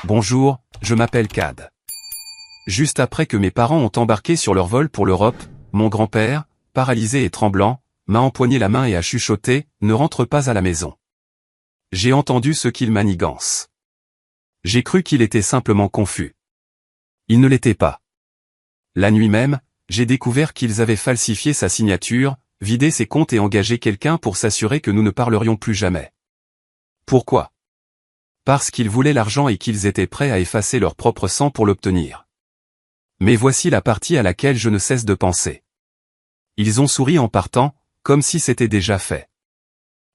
Bonjour, je m'appelle Cad. Juste après que mes parents ont embarqué sur leur vol pour l'Europe, mon grand-père, paralysé et tremblant, m'a empoigné la main et a chuchoté « Ne rentre pas à la maison ». J'ai entendu ce qu'il manigance. J'ai cru qu'il était simplement confus. Il ne l'était pas. La nuit même, j'ai découvert qu'ils avaient falsifié sa signature, vidé ses comptes et engagé quelqu'un pour s'assurer que nous ne parlerions plus jamais. Pourquoi? Parce qu'ils voulaient l'argent et qu'ils étaient prêts à effacer leur propre sang pour l'obtenir. Mais voici la partie à laquelle je ne cesse de penser. Ils ont souri en partant, comme si c'était déjà fait.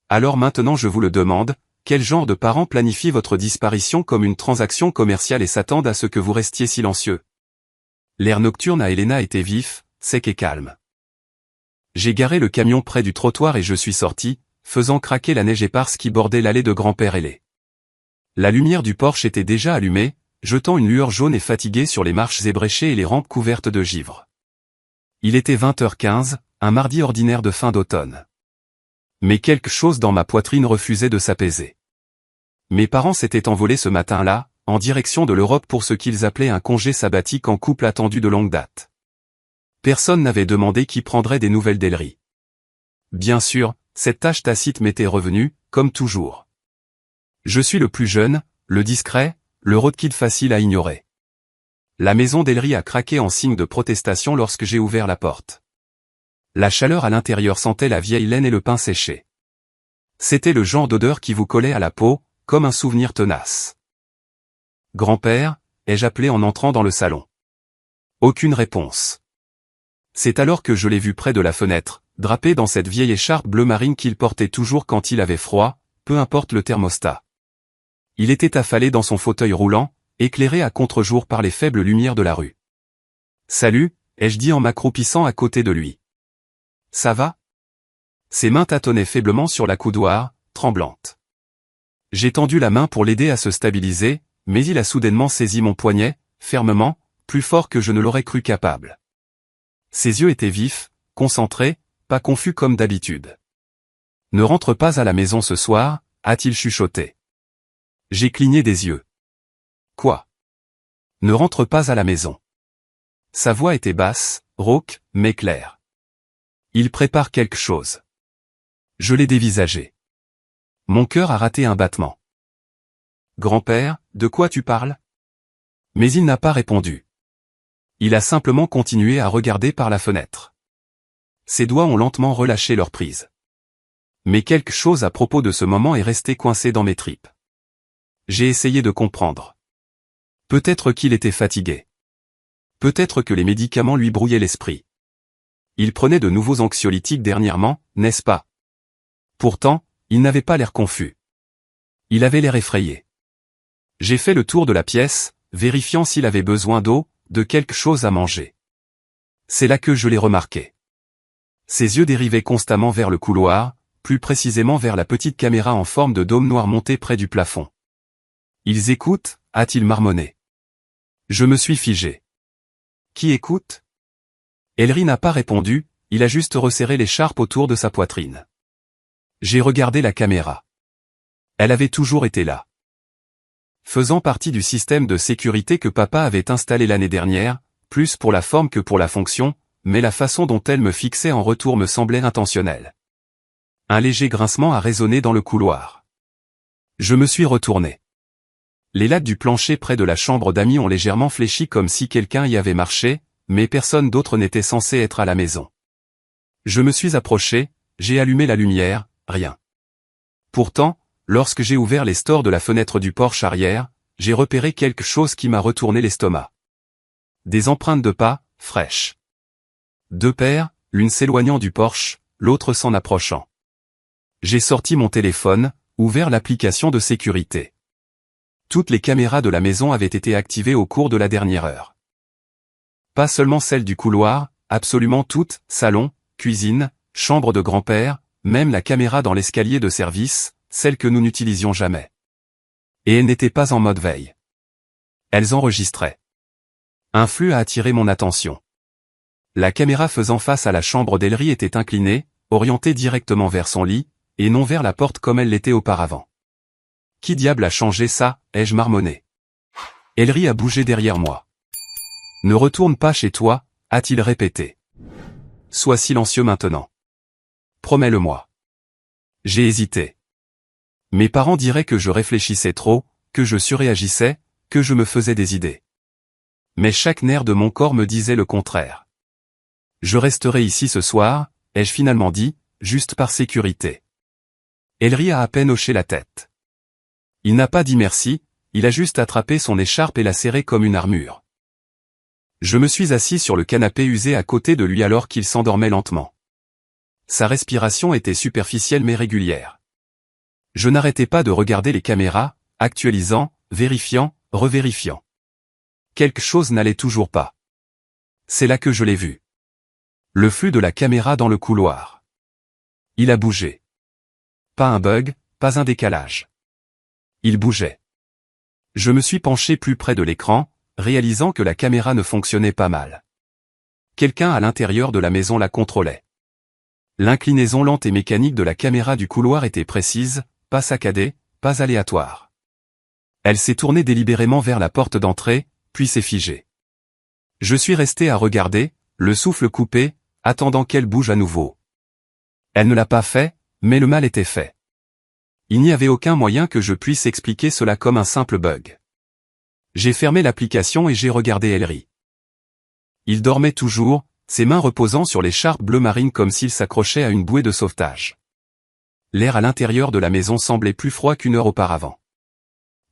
Alors maintenant je vous le demande, quel genre de parents planifie votre disparition comme une transaction commerciale et s'attendent à ce que vous restiez silencieux? L'air nocturne à Helena était vif, sec et calme. J'ai garé le camion près du trottoir et je suis sorti, faisant craquer la neige éparse qui bordait l'allée de grand-père ailé. La lumière du porche était déjà allumée, jetant une lueur jaune et fatiguée sur les marches ébréchées et les rampes couvertes de givre. Il était 20h15, un mardi ordinaire de fin d'automne. Mais quelque chose dans ma poitrine refusait de s'apaiser. Mes parents s'étaient envolés ce matin-là, en direction de l'Europe pour ce qu'ils appelaient un congé sabbatique en couple attendu de longue date. Personne n'avait demandé qui prendrait des nouvelles d'Ellery. Bien sûr, cette tâche tacite m'était revenue, comme toujours. Je suis le plus jeune, le discret, le roadkid facile à ignorer. La maison d'Ellery a craqué en signe de protestation lorsque j'ai ouvert la porte. La chaleur à l'intérieur sentait la vieille laine et le pain séché. C'était le genre d'odeur qui vous collait à la peau, comme un souvenir tenace. « Grand-père » ai-je appelé en entrant dans le salon. Aucune réponse. C'est alors que je l'ai vu près de la fenêtre, drapé dans cette vieille écharpe bleu marine qu'il portait toujours quand il avait froid, peu importe le thermostat. Il était affalé dans son fauteuil roulant, éclairé à contre-jour par les faibles lumières de la rue. « Salut » ai-je dit en m'accroupissant à côté de lui. « Ça va ?» Ses mains tâtonnaient faiblement sur la coudoir, tremblantes. J'ai tendu la main pour l'aider à se stabiliser, mais il a soudainement saisi mon poignet, fermement, plus fort que je ne l'aurais cru capable. Ses yeux étaient vifs, concentrés, pas confus comme d'habitude. « Ne rentre pas à la maison ce soir » a-t-il chuchoté. J'ai cligné des yeux. Quoi? Ne rentre pas à la maison. Sa voix était basse, rauque, mais claire. Il prépare quelque chose. Je l'ai dévisagé. Mon cœur a raté un battement. Grand-père, de quoi tu parles? Mais il n'a pas répondu. Il a simplement continué à regarder par la fenêtre. Ses doigts ont lentement relâché leur prise. Mais quelque chose à propos de ce moment est resté coincé dans mes tripes. J'ai essayé de comprendre. Peut-être qu'il était fatigué. Peut-être que les médicaments lui brouillaient l'esprit. Il prenait de nouveaux anxiolytiques dernièrement, n'est-ce pas? Pourtant, il n'avait pas l'air confus. Il avait l'air effrayé. J'ai fait le tour de la pièce, vérifiant s'il avait besoin d'eau, de quelque chose à manger. C'est là que je l'ai remarqué. Ses yeux dérivaient constamment vers le couloir, plus précisément vers la petite caméra en forme de dôme noir montée près du plafond. « Ils écoutent » a-t-il marmonné. Je me suis figé. Qui écoute? Ellery n'a pas répondu, il a juste resserré l'écharpe autour de sa poitrine. J'ai regardé la caméra. Elle avait toujours été là. Faisant partie du système de sécurité que papa avait installé l'année dernière, plus pour la forme que pour la fonction, mais la façon dont elle me fixait en retour me semblait intentionnelle. Un léger grincement a résonné dans le couloir. Je me suis retourné. Les lattes du plancher près de la chambre d'amis ont légèrement fléchi comme si quelqu'un y avait marché, mais personne d'autre n'était censé être à la maison. Je me suis approché, j'ai allumé la lumière, rien. Pourtant, lorsque j'ai ouvert les stores de la fenêtre du porche arrière, j'ai repéré quelque chose qui m'a retourné l'estomac. Des empreintes de pas, fraîches. 2 paires, l'une s'éloignant du porche, l'autre s'en approchant. J'ai sorti mon téléphone, ouvert l'application de sécurité. Toutes les caméras de la maison avaient été activées au cours de la dernière heure. Pas seulement celles du couloir, absolument toutes, salon, cuisine, chambre de grand-père, même la caméra dans l'escalier de service, celle que nous n'utilisions jamais. Et elles n'étaient pas en mode veille. Elles enregistraient. Un flux a attiré mon attention. La caméra faisant face à la chambre d'Ellery était inclinée, orientée directement vers son lit, et non vers la porte comme elle l'était auparavant. Qui diable a changé ça, ai-je marmonné. Ellery a bougé derrière moi. Ne retourne pas chez toi, a-t-il répété. Sois silencieux maintenant. Promets-le-moi. J'ai hésité. Mes parents diraient que je réfléchissais trop, que je surréagissais, que je me faisais des idées. Mais chaque nerf de mon corps me disait le contraire. Je resterai ici ce soir, ai-je finalement dit, juste par sécurité. Ellery a à peine hoché la tête. Il n'a pas dit merci, il a juste attrapé son écharpe et l'a serrée comme une armure. Je me suis assis sur le canapé usé à côté de lui alors qu'il s'endormait lentement. Sa respiration était superficielle mais régulière. Je n'arrêtais pas de regarder les caméras, actualisant, vérifiant, revérifiant. Quelque chose n'allait toujours pas. C'est là que je l'ai vu. Le flux de la caméra dans le couloir. Il a bougé. Pas un bug, pas un décalage. Il bougeait. Je me suis penché plus près de l'écran, réalisant que la caméra ne fonctionnait pas mal. Quelqu'un à l'intérieur de la maison la contrôlait. L'inclinaison lente et mécanique de la caméra du couloir était précise, pas saccadée, pas aléatoire. Elle s'est tournée délibérément vers la porte d'entrée, puis s'est figée. Je suis resté à regarder, le souffle coupé, attendant qu'elle bouge à nouveau. Elle ne l'a pas fait, mais le mal était fait. Il n'y avait aucun moyen que je puisse expliquer cela comme un simple bug. J'ai fermé l'application et j'ai regardé Ellery. Il dormait toujours, ses mains reposant sur l'écharpe bleu marine comme s'il s'accrochait à une bouée de sauvetage. L'air à l'intérieur de la maison semblait plus froid qu'une heure auparavant.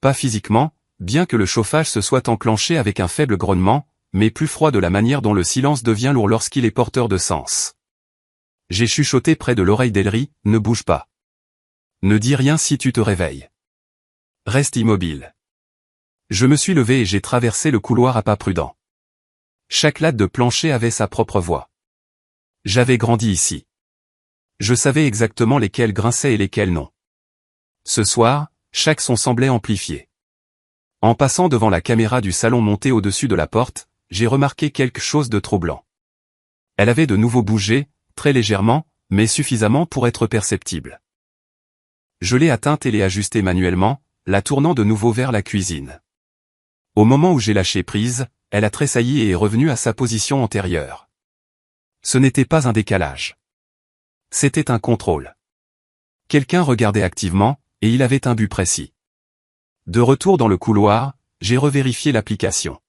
Pas physiquement, bien que le chauffage se soit enclenché avec un faible grognement, mais plus froid de la manière dont le silence devient lourd lorsqu'il est porteur de sens. J'ai chuchoté près de l'oreille d'Ellery, ne bouge pas. Ne dis rien si tu te réveilles. Reste immobile. Je me suis levé et j'ai traversé le couloir à pas prudents. Chaque latte de plancher avait sa propre voix. J'avais grandi ici. Je savais exactement lesquels grinçaient et lesquels non. Ce soir, chaque son semblait amplifié. En passant devant la caméra du salon montée au-dessus de la porte, j'ai remarqué quelque chose de troublant. Elle avait de nouveau bougé, très légèrement, mais suffisamment pour être perceptible. Je l'ai atteinte et l'ai ajustée manuellement, la tournant de nouveau vers la cuisine. Au moment où j'ai lâché prise, elle a tressailli et est revenue à sa position antérieure. Ce n'était pas un décalage. C'était un contrôle. Quelqu'un regardait activement, et il avait un but précis. De retour dans le couloir, j'ai revérifié l'application.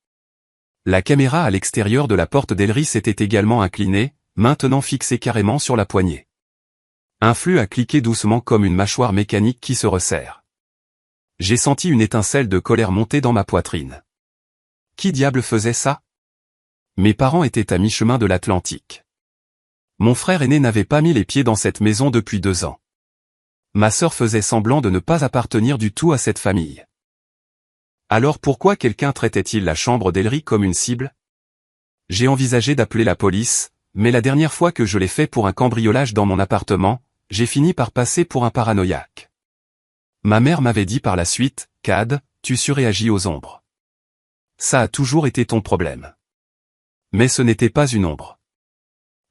La caméra à l'extérieur de la porte d'Ellery s'était également inclinée, maintenant fixée carrément sur la poignée. Un flux a cliqué doucement comme une mâchoire mécanique qui se resserre. J'ai senti une étincelle de colère monter dans ma poitrine. Qui diable faisait ça? Mes parents étaient à mi-chemin de l'Atlantique. Mon frère aîné n'avait pas mis les pieds dans cette maison depuis 2 ans. Ma sœur faisait semblant de ne pas appartenir du tout à cette famille. Alors pourquoi quelqu'un traitait-il la chambre d'Ellery comme une cible? J'ai envisagé d'appeler la police, mais la dernière fois que je l'ai fait pour un cambriolage dans mon appartement, j'ai fini par passer pour un paranoïaque. Ma mère m'avait dit par la suite, « Cad, tu surréagis aux ombres. Ça a toujours été ton problème. » Mais ce n'était pas une ombre.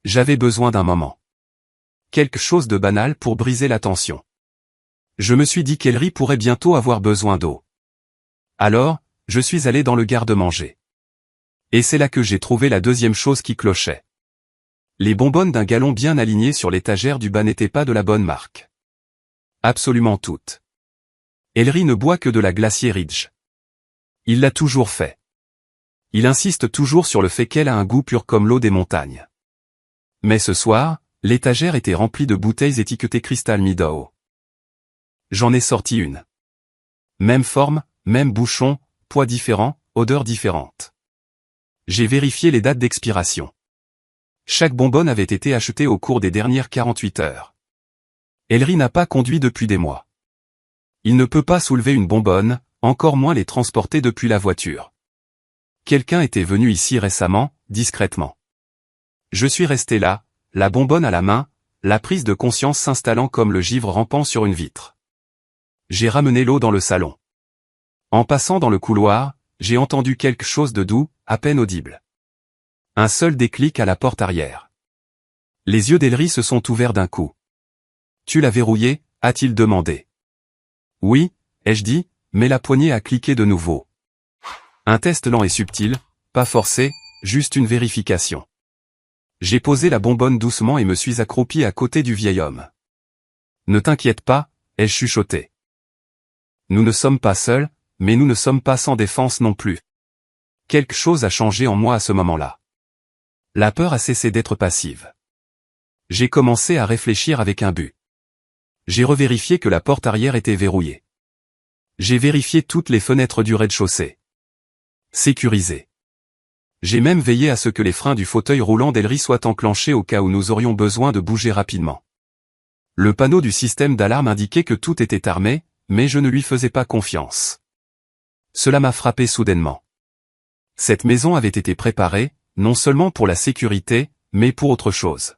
J'avais besoin d'un moment. Quelque chose de banal pour briser la tension. Je me suis dit qu'Ellery pourrait bientôt avoir besoin d'eau. Alors, je suis allé dans le garde-manger. Et c'est là que j'ai trouvé la deuxième chose qui clochait. Les bonbonnes d'un gallon bien alignées sur l'étagère du bas n'étaient pas de la bonne marque. Absolument toutes. Ellery ne boit que de la Glacier Ridge. Il l'a toujours fait. Il insiste toujours sur le fait qu'elle a un goût pur comme l'eau des montagnes. Mais ce soir, l'étagère était remplie de bouteilles étiquetées Crystal Meadow. J'en ai sorti une. Même forme, même bouchon, poids différent, odeur différente. J'ai vérifié les dates d'expiration. Chaque bonbonne avait été achetée au cours des dernières 48 heures. Ellery n'a pas conduit depuis des mois. Il ne peut pas soulever une bonbonne, encore moins les transporter depuis la voiture. Quelqu'un était venu ici récemment, discrètement. Je suis resté là, la bonbonne à la main, la prise de conscience s'installant comme le givre rampant sur une vitre. J'ai ramené l'eau dans le salon. En passant dans le couloir, j'ai entendu quelque chose de doux, à peine audible. Un seul déclic à la porte arrière. Les yeux d'Ellery se sont ouverts d'un coup. « Tu l'as verrouillé ?» a-t-il demandé. « Oui », ai-je dit, mais la poignée a cliqué de nouveau. Un test lent et subtil, pas forcé, juste une vérification. J'ai posé la bonbonne doucement et me suis accroupi à côté du vieil homme. Ne t'inquiète pas, ai-je chuchoté. Nous ne sommes pas seuls, mais nous ne sommes pas sans défense non plus. Quelque chose a changé en moi à ce moment-là. La peur a cessé d'être passive. J'ai commencé à réfléchir avec un but. J'ai revérifié que la porte arrière était verrouillée. J'ai vérifié toutes les fenêtres du rez-de-chaussée. Sécurisées. J'ai même veillé à ce que les freins du fauteuil roulant d'Ellery soient enclenchés au cas où nous aurions besoin de bouger rapidement. Le panneau du système d'alarme indiquait que tout était armé, mais je ne lui faisais pas confiance. Cela m'a frappé soudainement. Cette maison avait été préparée, non seulement pour la sécurité, mais pour autre chose.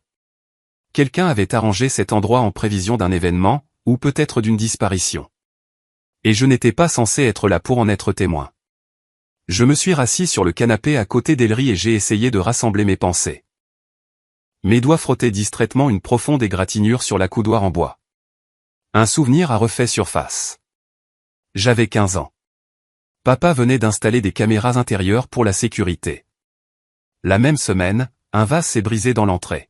Quelqu'un avait arrangé cet endroit en prévision d'un événement, ou peut-être d'une disparition. Et je n'étais pas censé être là pour en être témoin. Je me suis rassis sur le canapé à côté d'Ellery et j'ai essayé de rassembler mes pensées. Mes doigts frottaient distraitement une profonde égratignure sur la coudoir en bois. Un souvenir a refait surface. J'avais 15 ans. Papa venait d'installer des caméras intérieures pour la sécurité. La même semaine, un vase s'est brisé dans l'entrée.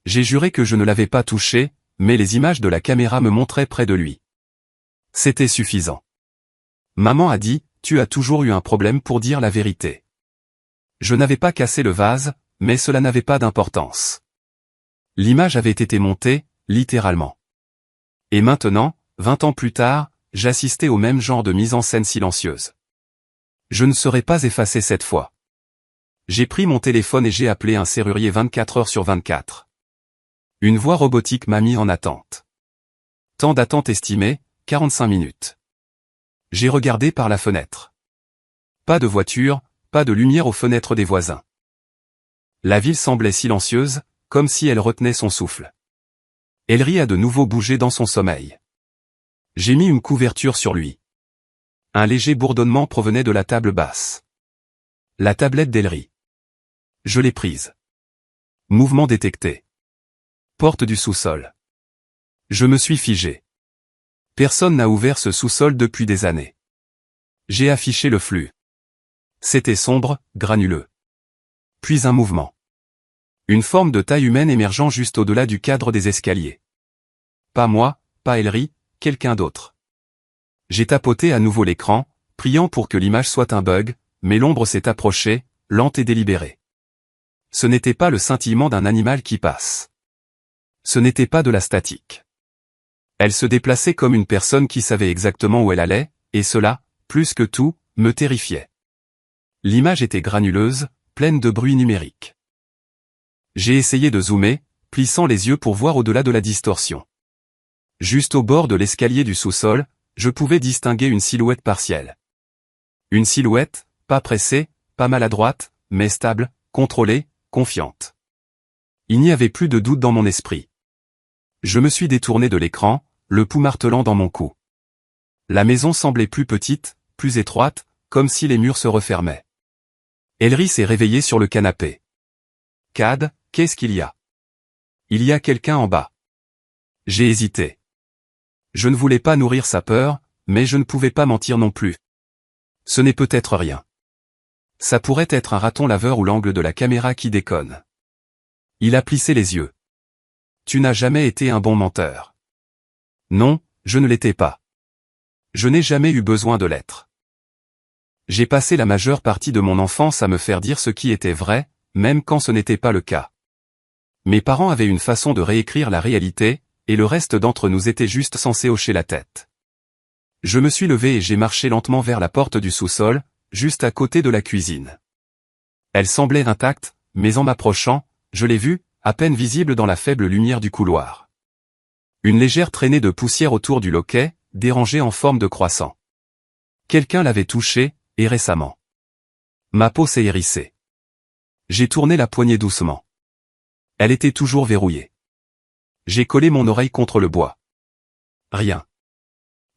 J'ai juré que je ne l'avais pas touché, mais les images de la caméra me montraient près de lui. C'était suffisant. Maman a dit, tu as toujours eu un problème pour dire la vérité. Je n'avais pas cassé le vase, mais cela n'avait pas d'importance. L'image avait été montée, littéralement. Et maintenant, 20 ans plus tard, j'assistais au même genre de mise en scène silencieuse. Je ne serais pas effacé cette fois. J'ai pris mon téléphone et j'ai appelé un serrurier 24 heures sur 24. Une voix robotique m'a mis en attente. Temps d'attente estimé, 45 minutes. J'ai regardé par la fenêtre. Pas de voiture, pas de lumière aux fenêtres des voisins. La ville semblait silencieuse, comme si elle retenait son souffle. Ellery a de nouveau bougé dans son sommeil. J'ai mis une couverture sur lui. Un léger bourdonnement provenait de la table basse. La tablette d'Ellery. Je l'ai prise. Mouvement détecté. Porte du sous-sol. Je me suis figé. Personne n'a ouvert ce sous-sol depuis des années. J'ai affiché le flux. C'était sombre, granuleux. Puis un mouvement. Une forme de taille humaine émergeant juste au-delà du cadre des escaliers. Pas moi, pas Ellery, quelqu'un d'autre. J'ai tapoté à nouveau l'écran, priant pour que l'image soit un bug, mais l'ombre s'est approchée, lente et délibérée. Ce n'était pas le scintillement d'un animal qui passe. Ce n'était pas de la statique. Elle se déplaçait comme une personne qui savait exactement où elle allait, et cela, plus que tout, me terrifiait. L'image était granuleuse, pleine de bruit numérique. J'ai essayé de zoomer, plissant les yeux pour voir au-delà de la distorsion. Juste au bord de l'escalier du sous-sol, je pouvais distinguer une silhouette partielle. Une silhouette, pas pressée, pas maladroite, mais stable, contrôlée, confiante. Il n'y avait plus de doute dans mon esprit. Je me suis détourné de l'écran, le pouls martelant dans mon cou. La maison semblait plus petite, plus étroite, comme si les murs se refermaient. Ellery s'est réveillé sur le canapé. Cad, qu'est-ce qu'il y a? Il y a quelqu'un en bas. J'ai hésité. Je ne voulais pas nourrir sa peur, mais je ne pouvais pas mentir non plus. Ce n'est peut-être rien. Ça pourrait être un raton laveur ou l'angle de la caméra qui déconne. Il a plissé les yeux. Tu n'as jamais été un bon menteur. Non, je ne l'étais pas. Je n'ai jamais eu besoin de l'être. J'ai passé la majeure partie de mon enfance à me faire dire ce qui était vrai, même quand ce n'était pas le cas. Mes parents avaient une façon de réécrire la réalité, et le reste d'entre nous était juste censé hocher la tête. Je me suis levé et j'ai marché lentement vers la porte du sous-sol, juste à côté de la cuisine. Elle semblait intacte, mais en m'approchant, je l'ai vue, à peine visible dans la faible lumière du couloir. Une légère traînée de poussière autour du loquet, dérangée en forme de croissant. Quelqu'un l'avait touchée, et récemment. Ma peau s'est hérissée. J'ai tourné la poignée doucement. Elle était toujours verrouillée. J'ai collé mon oreille contre le bois. Rien.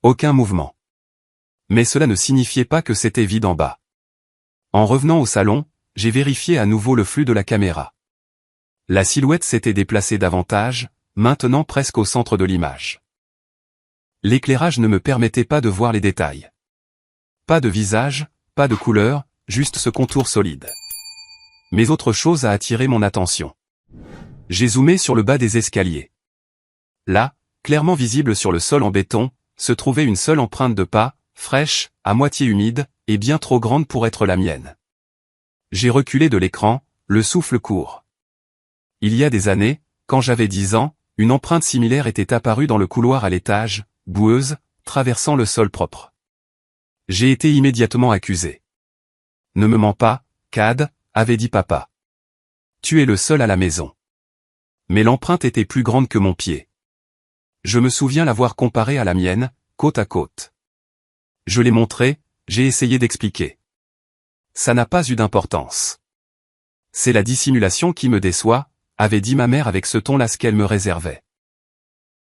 Aucun mouvement. Mais cela ne signifiait pas que c'était vide en bas. En revenant au salon, j'ai vérifié à nouveau le flux de la caméra. La silhouette s'était déplacée davantage, maintenant presque au centre de l'image. L'éclairage ne me permettait pas de voir les détails. Pas de visage, pas de couleur, juste ce contour solide. Mais autre chose a attiré mon attention. J'ai zoomé sur le bas des escaliers. Là, clairement visible sur le sol en béton, se trouvait une seule empreinte de pas, fraîche, à moitié humide, et bien trop grande pour être la mienne. J'ai reculé de l'écran, le souffle court. Il y a des années, quand j'avais 10 ans, une empreinte similaire était apparue dans le couloir à l'étage, boueuse, traversant le sol propre. J'ai été immédiatement accusé. Ne me mens pas, Cad, avait dit papa. Tu es le seul à la maison. Mais l'empreinte était plus grande que mon pied. Je me souviens l'avoir comparée à la mienne, côte à côte. Je l'ai montré, j'ai essayé d'expliquer. Ça n'a pas eu d'importance. C'est la dissimulation qui me déçoit, avait dit ma mère avec ce ton-là ce qu'elle me réservait.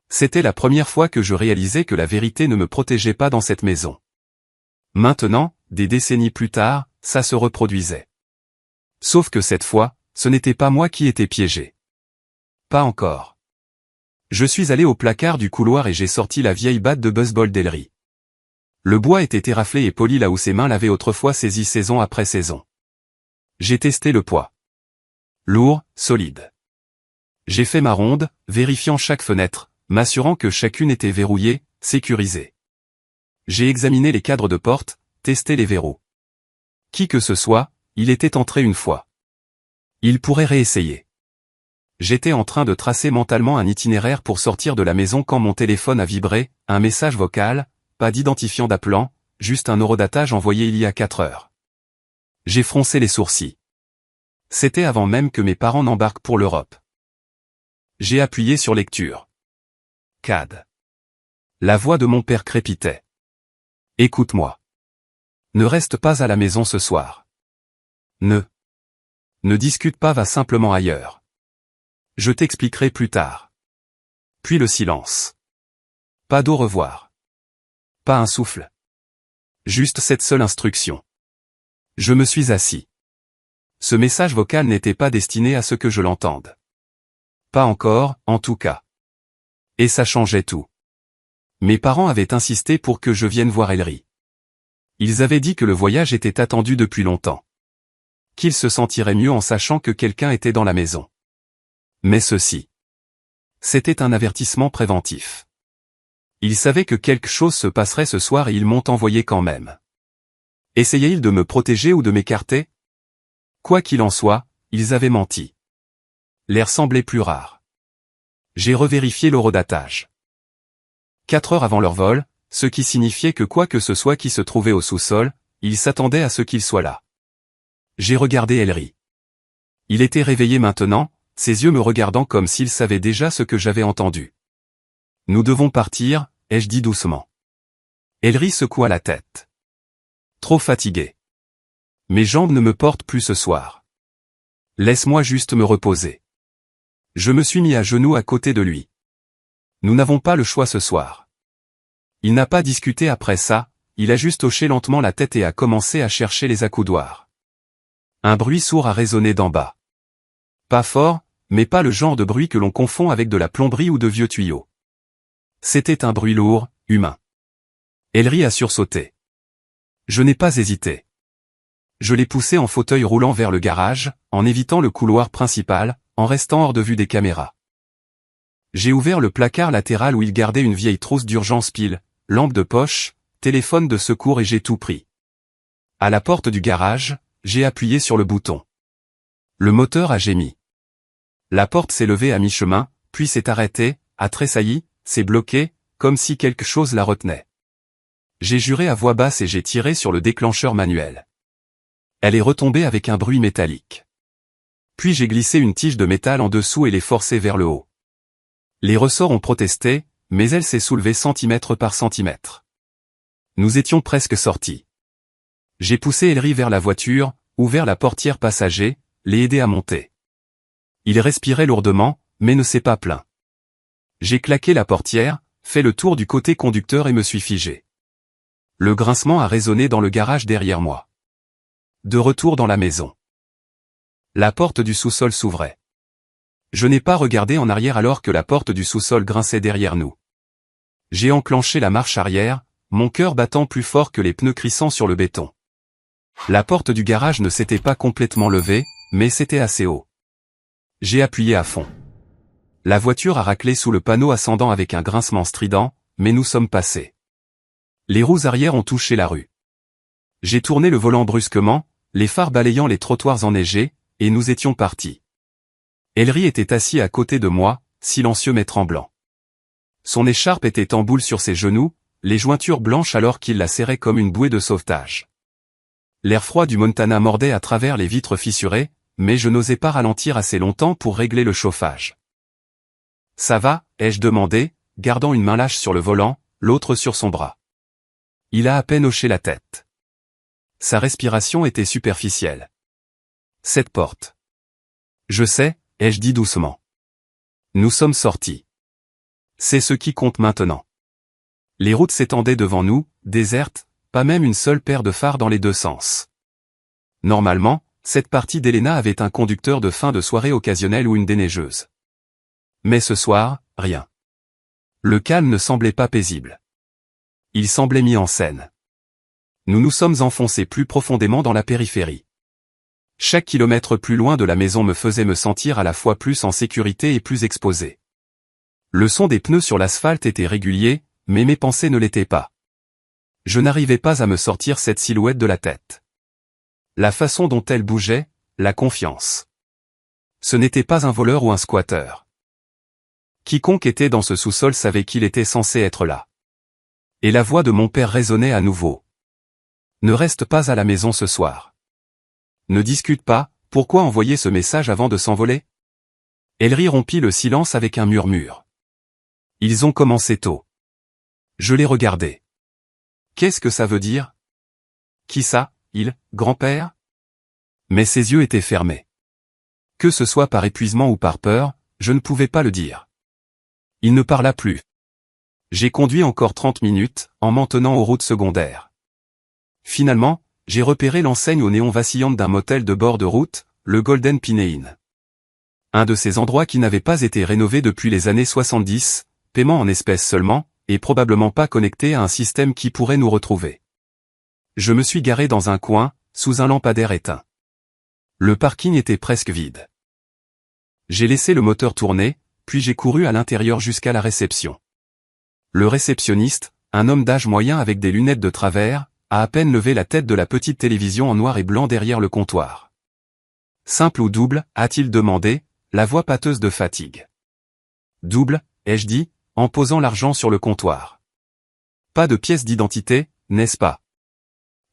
C'était la première fois que je réalisais que la vérité ne me protégeait pas dans cette maison. Maintenant, des décennies plus tard, ça se reproduisait. Sauf que cette fois, ce n'était pas moi qui étais piégé. Pas encore. Je suis allé au placard du couloir et j'ai sorti la vieille batte de baseball d'Ellery. Le bois était éraflé et poli là où ses mains l'avaient autrefois saisi saison après saison. J'ai testé le poids. Lourd, solide. J'ai fait ma ronde, vérifiant chaque fenêtre, m'assurant que chacune était verrouillée, sécurisée. J'ai examiné les cadres de porte, testé les verrous. Qui que ce soit, il était entré une fois. Il pourrait réessayer. J'étais en train de tracer mentalement un itinéraire pour sortir de la maison quand mon téléphone a vibré, un message vocal, pas d'identifiant d'appelant, juste un horodatage envoyé il y a 4 heures. J'ai froncé les sourcils. C'était avant même que mes parents n'embarquent pour l'Europe. J'ai appuyé sur lecture. Cad. La voix de mon père crépitait. Écoute-moi. Ne reste pas à la maison ce soir. Ne discute pas, va simplement ailleurs. Je t'expliquerai plus tard. Puis le silence. Pas d'au revoir. Pas un souffle. Juste cette seule instruction. Je me suis assis. Ce message vocal n'était pas destiné à ce que je l'entende. Pas encore, en tout cas. Et ça changeait tout. Mes parents avaient insisté pour que je vienne voir Ellery. Ils avaient dit que le voyage était attendu depuis longtemps. Qu'il se sentirait mieux en sachant que quelqu'un était dans la maison. Mais c'était un avertissement préventif. Ils savaient que quelque chose se passerait ce soir et ils m'ont envoyé quand même. Essayaient-ils de me protéger ou de m'écarter? Quoi qu'il en soit, ils avaient menti. L'air semblait plus rare. J'ai revérifié l'horodatage. 4 heures avant leur vol, ce qui signifiait que quoi que ce soit qui se trouvait au sous-sol, ils s'attendaient à ce qu'il soit là. J'ai regardé Ellery. Il était réveillé maintenant, ses yeux me regardant comme s'il savait déjà ce que j'avais entendu. Nous devons partir, ai-je dit doucement. Ellery secoua la tête. Trop fatigué. Mes jambes ne me portent plus ce soir. Laisse-moi juste me reposer. Je me suis mis à genoux à côté de lui. Nous n'avons pas le choix ce soir. Il n'a pas discuté après ça, il a juste hoché lentement la tête et a commencé à chercher les accoudoirs. Un bruit sourd a résonné d'en bas. Pas fort, mais pas le genre de bruit que l'on confond avec de la plomberie ou de vieux tuyaux. C'était un bruit lourd, humain. Ellery a sursauté. Je n'ai pas hésité. Je l'ai poussé en fauteuil roulant vers le garage, en évitant le couloir principal, en restant hors de vue des caméras. J'ai ouvert le placard latéral où il gardait une vieille trousse d'urgence pile, lampe de poche, téléphone de secours et j'ai tout pris. À la porte du garage, j'ai appuyé sur le bouton. Le moteur a gémi. La porte s'est levée à mi-chemin, puis s'est arrêtée, a tressailli, s'est bloquée, comme si quelque chose la retenait. J'ai juré à voix basse et j'ai tiré sur le déclencheur manuel. Elle est retombée avec un bruit métallique. Puis j'ai glissé une tige de métal en dessous et l'ai forcée vers le haut. Les ressorts ont protesté, mais elle s'est soulevée centimètre par centimètre. Nous étions presque sortis. J'ai poussé Ellery vers la voiture, ouvert la portière passager, l'ai aidé à monter. Il respirait lourdement, mais ne s'est pas plaint. J'ai claqué la portière, fait le tour du côté conducteur et me suis figé. Le grincement a résonné dans le garage derrière moi. De retour dans la maison. La porte du sous-sol s'ouvrait. Je n'ai pas regardé en arrière alors que la porte du sous-sol grinçait derrière nous. J'ai enclenché la marche arrière, mon cœur battant plus fort que les pneus crissant sur le béton. La porte du garage ne s'était pas complètement levée, mais c'était assez haut. J'ai appuyé à fond. La voiture a raclé sous le panneau ascendant avec un grincement strident, mais nous sommes passés. Les roues arrière ont touché la rue. J'ai tourné le volant brusquement, les phares balayant les trottoirs enneigés, et nous étions partis. Ellery était assis à côté de moi, silencieux mais tremblant. Son écharpe était en boule sur ses genoux, les jointures blanches alors qu'il la serrait comme une bouée de sauvetage. L'air froid du Montana mordait à travers les vitres fissurées, mais je n'osais pas ralentir assez longtemps pour régler le chauffage. « Ça va ?» ai-je demandé, gardant une main lâche sur le volant, l'autre sur son bras. Il a à peine hoché la tête. Sa respiration était superficielle. « Cette porte. »« Je sais » ai-je dit doucement. Nous sommes sortis. C'est ce qui compte maintenant. Les routes s'étendaient devant nous, désertes, pas même une seule paire de phares dans les deux sens. Normalement, cette partie d'Helena avait un conducteur de fin de soirée occasionnel ou une déneigeuse. Mais ce soir, rien. Le calme ne semblait pas paisible. Il semblait mis en scène. Nous nous sommes enfoncés plus profondément dans la périphérie. Chaque kilomètre plus loin de la maison me faisait me sentir à la fois plus en sécurité et plus exposé. Le son des pneus sur l'asphalte était régulier, mais mes pensées ne l'étaient pas. Je n'arrivais pas à me sortir cette silhouette de la tête. La façon dont elle bougeait, la confiance. Ce n'était pas un voleur ou un squatteur. Quiconque était dans ce sous-sol savait qu'il était censé être là. Et la voix de mon père résonnait à nouveau. Ne reste pas à la maison ce soir. Ne discute pas, pourquoi envoyer ce message avant de s'envoler? Ellery rompit le silence avec un murmure. Ils ont commencé tôt. Je les regardais. Qu'est-ce que ça veut dire? Qui ça, il, grand-père? Mais ses yeux étaient fermés. Que ce soit par épuisement ou par peur, je ne pouvais pas le dire. Il ne parla plus. J'ai conduit encore 30 minutes, en m'en tenant aux routes secondaires. Finalement, j'ai repéré l'enseigne aux néons vacillante d'un motel de bord de route, le Golden Pine Inn. Un de ces endroits qui n'avaient pas été rénovés depuis les années 70, paiement en espèces seulement, et probablement pas connecté à un système qui pourrait nous retrouver. Je me suis garé dans un coin, sous un lampadaire éteint. Le parking était presque vide. J'ai laissé le moteur tourner, puis j'ai couru à l'intérieur jusqu'à la réception. Le réceptionniste, un homme d'âge moyen avec des lunettes de travers, a à peine levé la tête de la petite télévision en noir et blanc derrière le comptoir. Simple ou double, a-t-il demandé, la voix pâteuse de fatigue. Double, ai-je dit, en posant l'argent sur le comptoir. Pas de pièce d'identité, n'est-ce pas?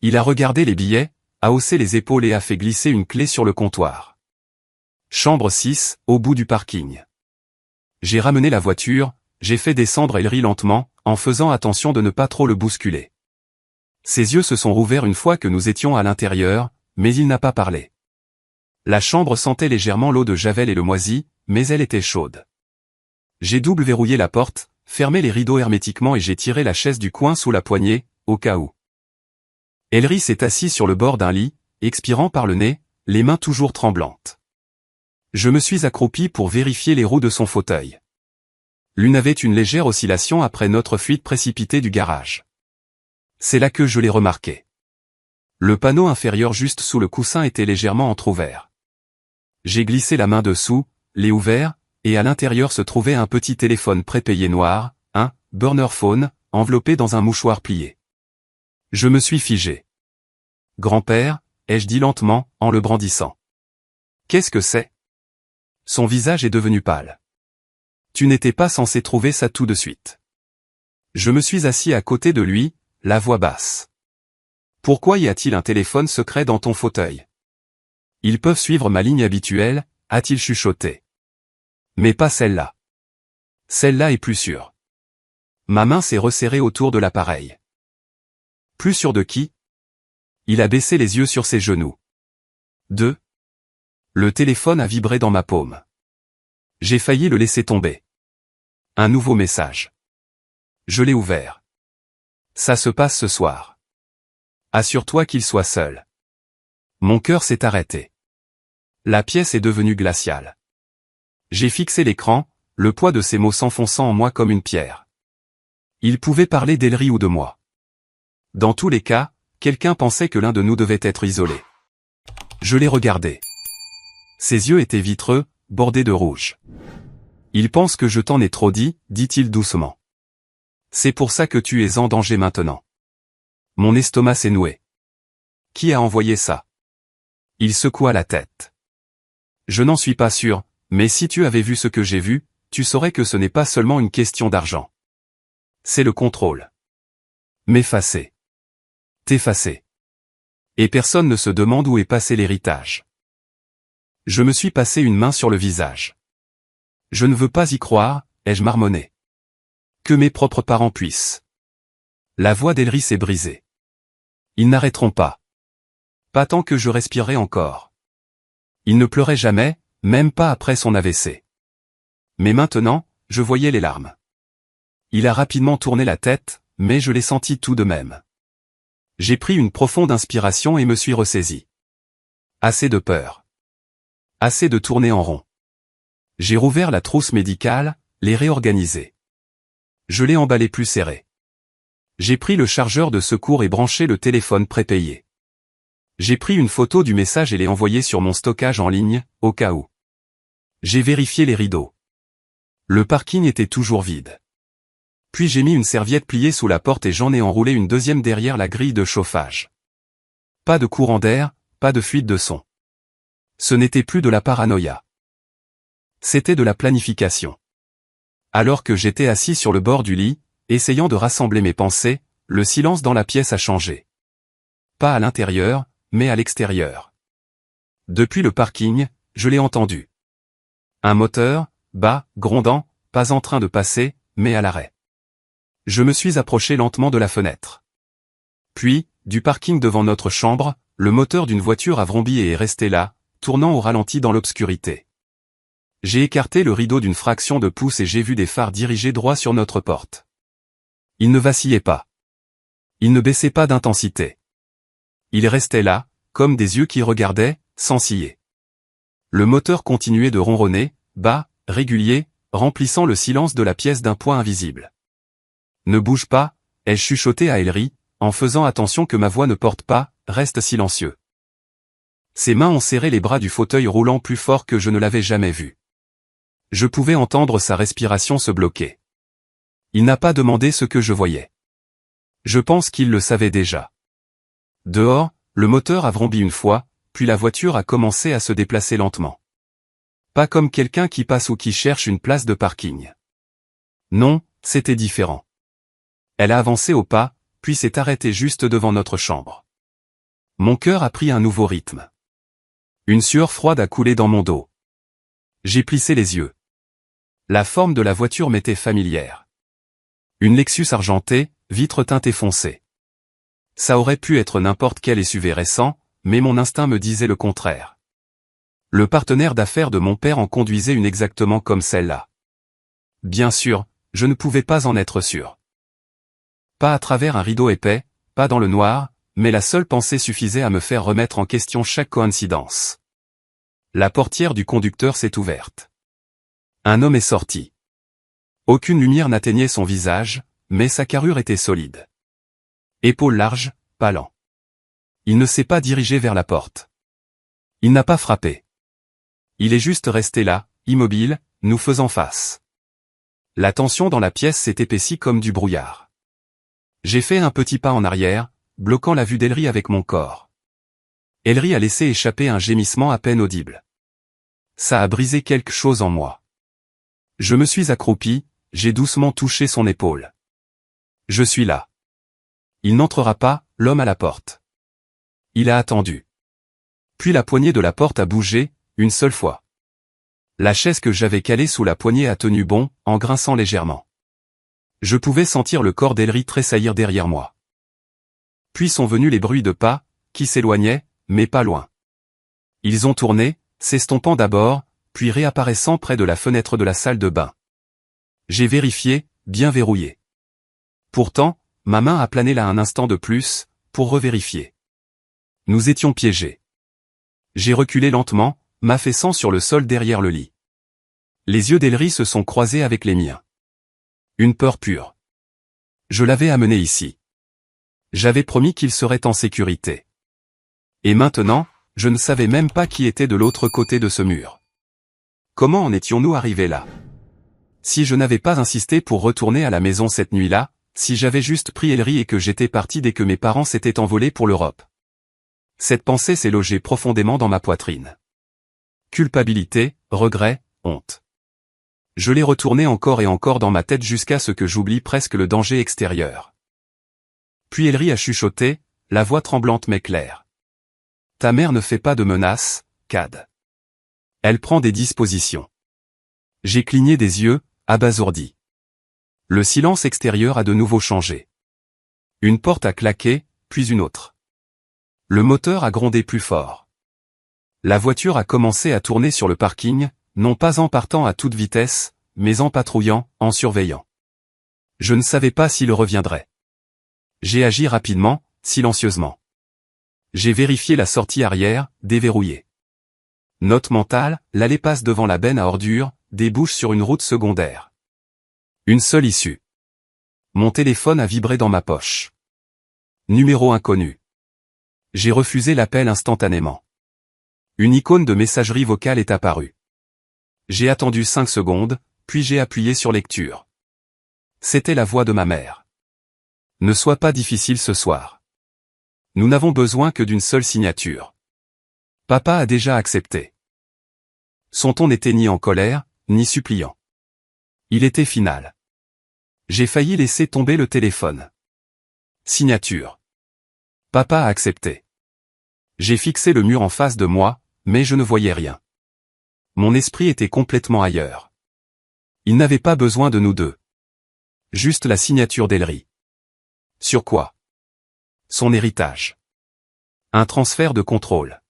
Il a regardé les billets, a haussé les épaules et a fait glisser une clé sur le comptoir. Chambre 6, au bout du parking. J'ai ramené la voiture, j'ai fait descendre Ellery lentement, en faisant attention de ne pas trop le bousculer. Ses yeux se sont rouverts une fois que nous étions à l'intérieur, mais il n'a pas parlé. La chambre sentait légèrement l'eau de javel et le moisi, mais elle était chaude. J'ai double verrouillé la porte, fermé les rideaux hermétiquement et j'ai tiré la chaise du coin sous la poignée, au cas où. Ellery s'est assis sur le bord d'un lit, expirant par le nez, les mains toujours tremblantes. Je me suis accroupi pour vérifier les roues de son fauteuil. L'une avait une légère oscillation après notre fuite précipitée du garage. C'est là que je l'ai remarqué. Le panneau inférieur juste sous le coussin était légèrement entrouvert. J'ai glissé la main dessous, l'ai ouvert, et à l'intérieur se trouvait un petit téléphone prépayé noir, un burner phone, enveloppé dans un mouchoir plié. Je me suis figé. Grand-père, ai-je dit lentement, en le brandissant. Qu'est-ce que c'est? Son visage est devenu pâle. Tu n'étais pas censé trouver ça tout de suite. Je me suis assis à côté de lui, la voix basse. Pourquoi y a-t-il un téléphone secret dans ton fauteuil? Ils peuvent suivre ma ligne habituelle, a-t-il chuchoté. Mais pas celle-là. Celle-là est plus sûre. Ma main s'est resserrée autour de l'appareil. Plus sûr de qui? Il a baissé les yeux sur ses genoux. De. Le téléphone a vibré dans ma paume. J'ai failli le laisser tomber. Un nouveau message. Je l'ai ouvert. Ça se passe ce soir. Assure-toi qu'il soit seul. Mon cœur s'est arrêté. La pièce est devenue glaciale. J'ai fixé l'écran, le poids de ces mots s'enfonçant en moi comme une pierre. Il pouvait parler d'Ellery ou de moi. Dans tous les cas, quelqu'un pensait que l'un de nous devait être isolé. Je l'ai regardé. Ses yeux étaient vitreux, bordés de rouge. Il pense que je t'en ai trop dit, dit-il doucement. C'est pour ça que tu es en danger maintenant. Mon estomac s'est noué. Qui a envoyé ça? Il secoua la tête. Je n'en suis pas sûr, mais si tu avais vu ce que j'ai vu, tu saurais que ce n'est pas seulement une question d'argent. C'est le contrôle. M'effacer. T'effacer. Et personne ne se demande où est passé l'héritage. Je me suis passé une main sur le visage. Je ne veux pas y croire, ai-je marmonné. Que mes propres parents puissent. La voix d'Elry s'est brisée. Ils n'arrêteront pas. Pas tant que je respirerai encore. Il ne pleurait jamais, même pas après son AVC. Mais maintenant, je voyais les larmes. Il a rapidement tourné la tête, mais je l'ai senti tout de même. J'ai pris une profonde inspiration et me suis ressaisi. Assez de peur. Assez de tourner en rond. J'ai rouvert la trousse médicale, l'ai réorganisée. Je l'ai emballée plus serrée. J'ai pris le chargeur de secours et branché le téléphone prépayé. J'ai pris une photo du message et l'ai envoyé sur mon stockage en ligne, au cas où. J'ai vérifié les rideaux. Le parking était toujours vide. Puis j'ai mis une serviette pliée sous la porte et j'en ai enroulé une deuxième derrière la grille de chauffage. Pas de courant d'air, pas de fuite de son. Ce n'était plus de la paranoïa. C'était de la planification. Alors que j'étais assis sur le bord du lit, essayant de rassembler mes pensées, le silence dans la pièce a changé. Pas à l'intérieur, mais à l'extérieur. Depuis le parking, je l'ai entendu. Un moteur, bas, grondant, pas en train de passer, mais à l'arrêt. Je me suis approché lentement de la fenêtre. Puis, du parking devant notre chambre, le moteur d'une voiture a vrombi et est resté là, tournant au ralenti dans l'obscurité. J'ai écarté le rideau d'une fraction de pouce et j'ai vu des phares dirigés droit sur notre porte. Ils ne vacillaient pas. Ils ne baissaient pas d'intensité. Ils restaient là, comme des yeux qui regardaient, sans ciller. Le moteur continuait de ronronner, bas, régulier, remplissant le silence de la pièce d'un poids invisible. Ne bouge pas, ai-je chuchoté à Elry, en faisant attention que ma voix ne porte pas, reste silencieux. Ses mains ont serré les bras du fauteuil roulant plus fort que je ne l'avais jamais vu. Je pouvais entendre sa respiration se bloquer. Il n'a pas demandé ce que je voyais. Je pense qu'il le savait déjà. Dehors, le moteur a vrombi une fois, puis la voiture a commencé à se déplacer lentement. Pas comme quelqu'un qui passe ou qui cherche une place de parking. Non, c'était différent. Elle a avancé au pas, puis s'est arrêtée juste devant notre chambre. Mon cœur a pris un nouveau rythme. Une sueur froide a coulé dans mon dos. J'ai plissé les yeux. La forme de la voiture m'était familière. Une Lexus argentée, vitre teintée foncée. Ça aurait pu être n'importe quel SUV récent, mais mon instinct me disait le contraire. Le partenaire d'affaires de mon père en conduisait une exactement comme celle-là. Bien sûr, je ne pouvais pas en être sûr. Pas à travers un rideau épais, pas dans le noir, mais la seule pensée suffisait à me faire remettre en question chaque coïncidence. La portière du conducteur s'est ouverte. Un homme est sorti. Aucune lumière n'atteignait son visage, mais sa carrure était solide. Épaules larges, pas lent. Il ne s'est pas dirigé vers la porte. Il n'a pas frappé. Il est juste resté là, immobile, nous faisant face. La tension dans la pièce s'est épaissie comme du brouillard. J'ai fait un petit pas en arrière, bloquant la vue d'Elry avec mon corps. Elry a laissé échapper un gémissement à peine audible. Ça a brisé quelque chose en moi. Je me suis accroupi, j'ai doucement touché son épaule. Je suis là. Il n'entrera pas, l'homme à la porte. Il a attendu. Puis la poignée de la porte a bougé, une seule fois. La chaise que j'avais calée sous la poignée a tenu bon, en grinçant légèrement. Je pouvais sentir le corps d'Elry tressaillir derrière moi. Puis sont venus les bruits de pas, qui s'éloignaient, mais pas loin. Ils ont tourné, s'estompant d'abord, puis réapparaissant près de la fenêtre de la salle de bain. J'ai vérifié, bien verrouillé. Pourtant, ma main a plané là un instant de plus, pour revérifier. Nous étions piégés. J'ai reculé lentement, m'affaissant sur le sol derrière le lit. Les yeux d'Elry se sont croisés avec les miens. Une peur pure. Je l'avais amené ici. J'avais promis qu'il serait en sécurité. Et maintenant, je ne savais même pas qui était de l'autre côté de ce mur. Comment en étions-nous arrivés là? Si je n'avais pas insisté pour retourner à la maison cette nuit-là, si j'avais juste pris Ellery et que j'étais parti dès que mes parents s'étaient envolés pour l'Europe. Cette pensée s'est logée profondément dans ma poitrine. Culpabilité, regret, honte. Je l'ai retournée encore et encore dans ma tête jusqu'à ce que j'oublie presque le danger extérieur. Puis Ellery a chuchoté, la voix tremblante mais claire. Ta mère ne fait pas de menaces, Cad. Elle prend des dispositions. J'ai cligné des yeux, abasourdi. Le silence extérieur a de nouveau changé. Une porte a claqué, puis une autre. Le moteur a grondé plus fort. La voiture a commencé à tourner sur le parking, non pas en partant à toute vitesse, mais en patrouillant, en surveillant. Je ne savais pas s'il reviendrait. J'ai agi rapidement, silencieusement. J'ai vérifié la sortie arrière, déverrouillée. Note mentale, l'allée passe devant la benne à ordures, débouche sur une route secondaire. Une seule issue. Mon téléphone a vibré dans ma poche. Numéro inconnu. J'ai refusé l'appel instantanément. Une icône de messagerie vocale est apparue. J'ai attendu 5 secondes, puis j'ai appuyé sur lecture. C'était la voix de ma mère. Ne sois pas difficile ce soir. Nous n'avons besoin que d'une seule signature. Papa a déjà accepté. Son ton n'était ni en colère, ni suppliant. Il était final. J'ai failli laisser tomber le téléphone. Signature. Papa a accepté. J'ai fixé le mur en face de moi, mais je ne voyais rien. Mon esprit était complètement ailleurs. Il n'avait pas besoin de nous deux. Juste la signature d'Ellery. Sur quoi? Son héritage. Un transfert de contrôle.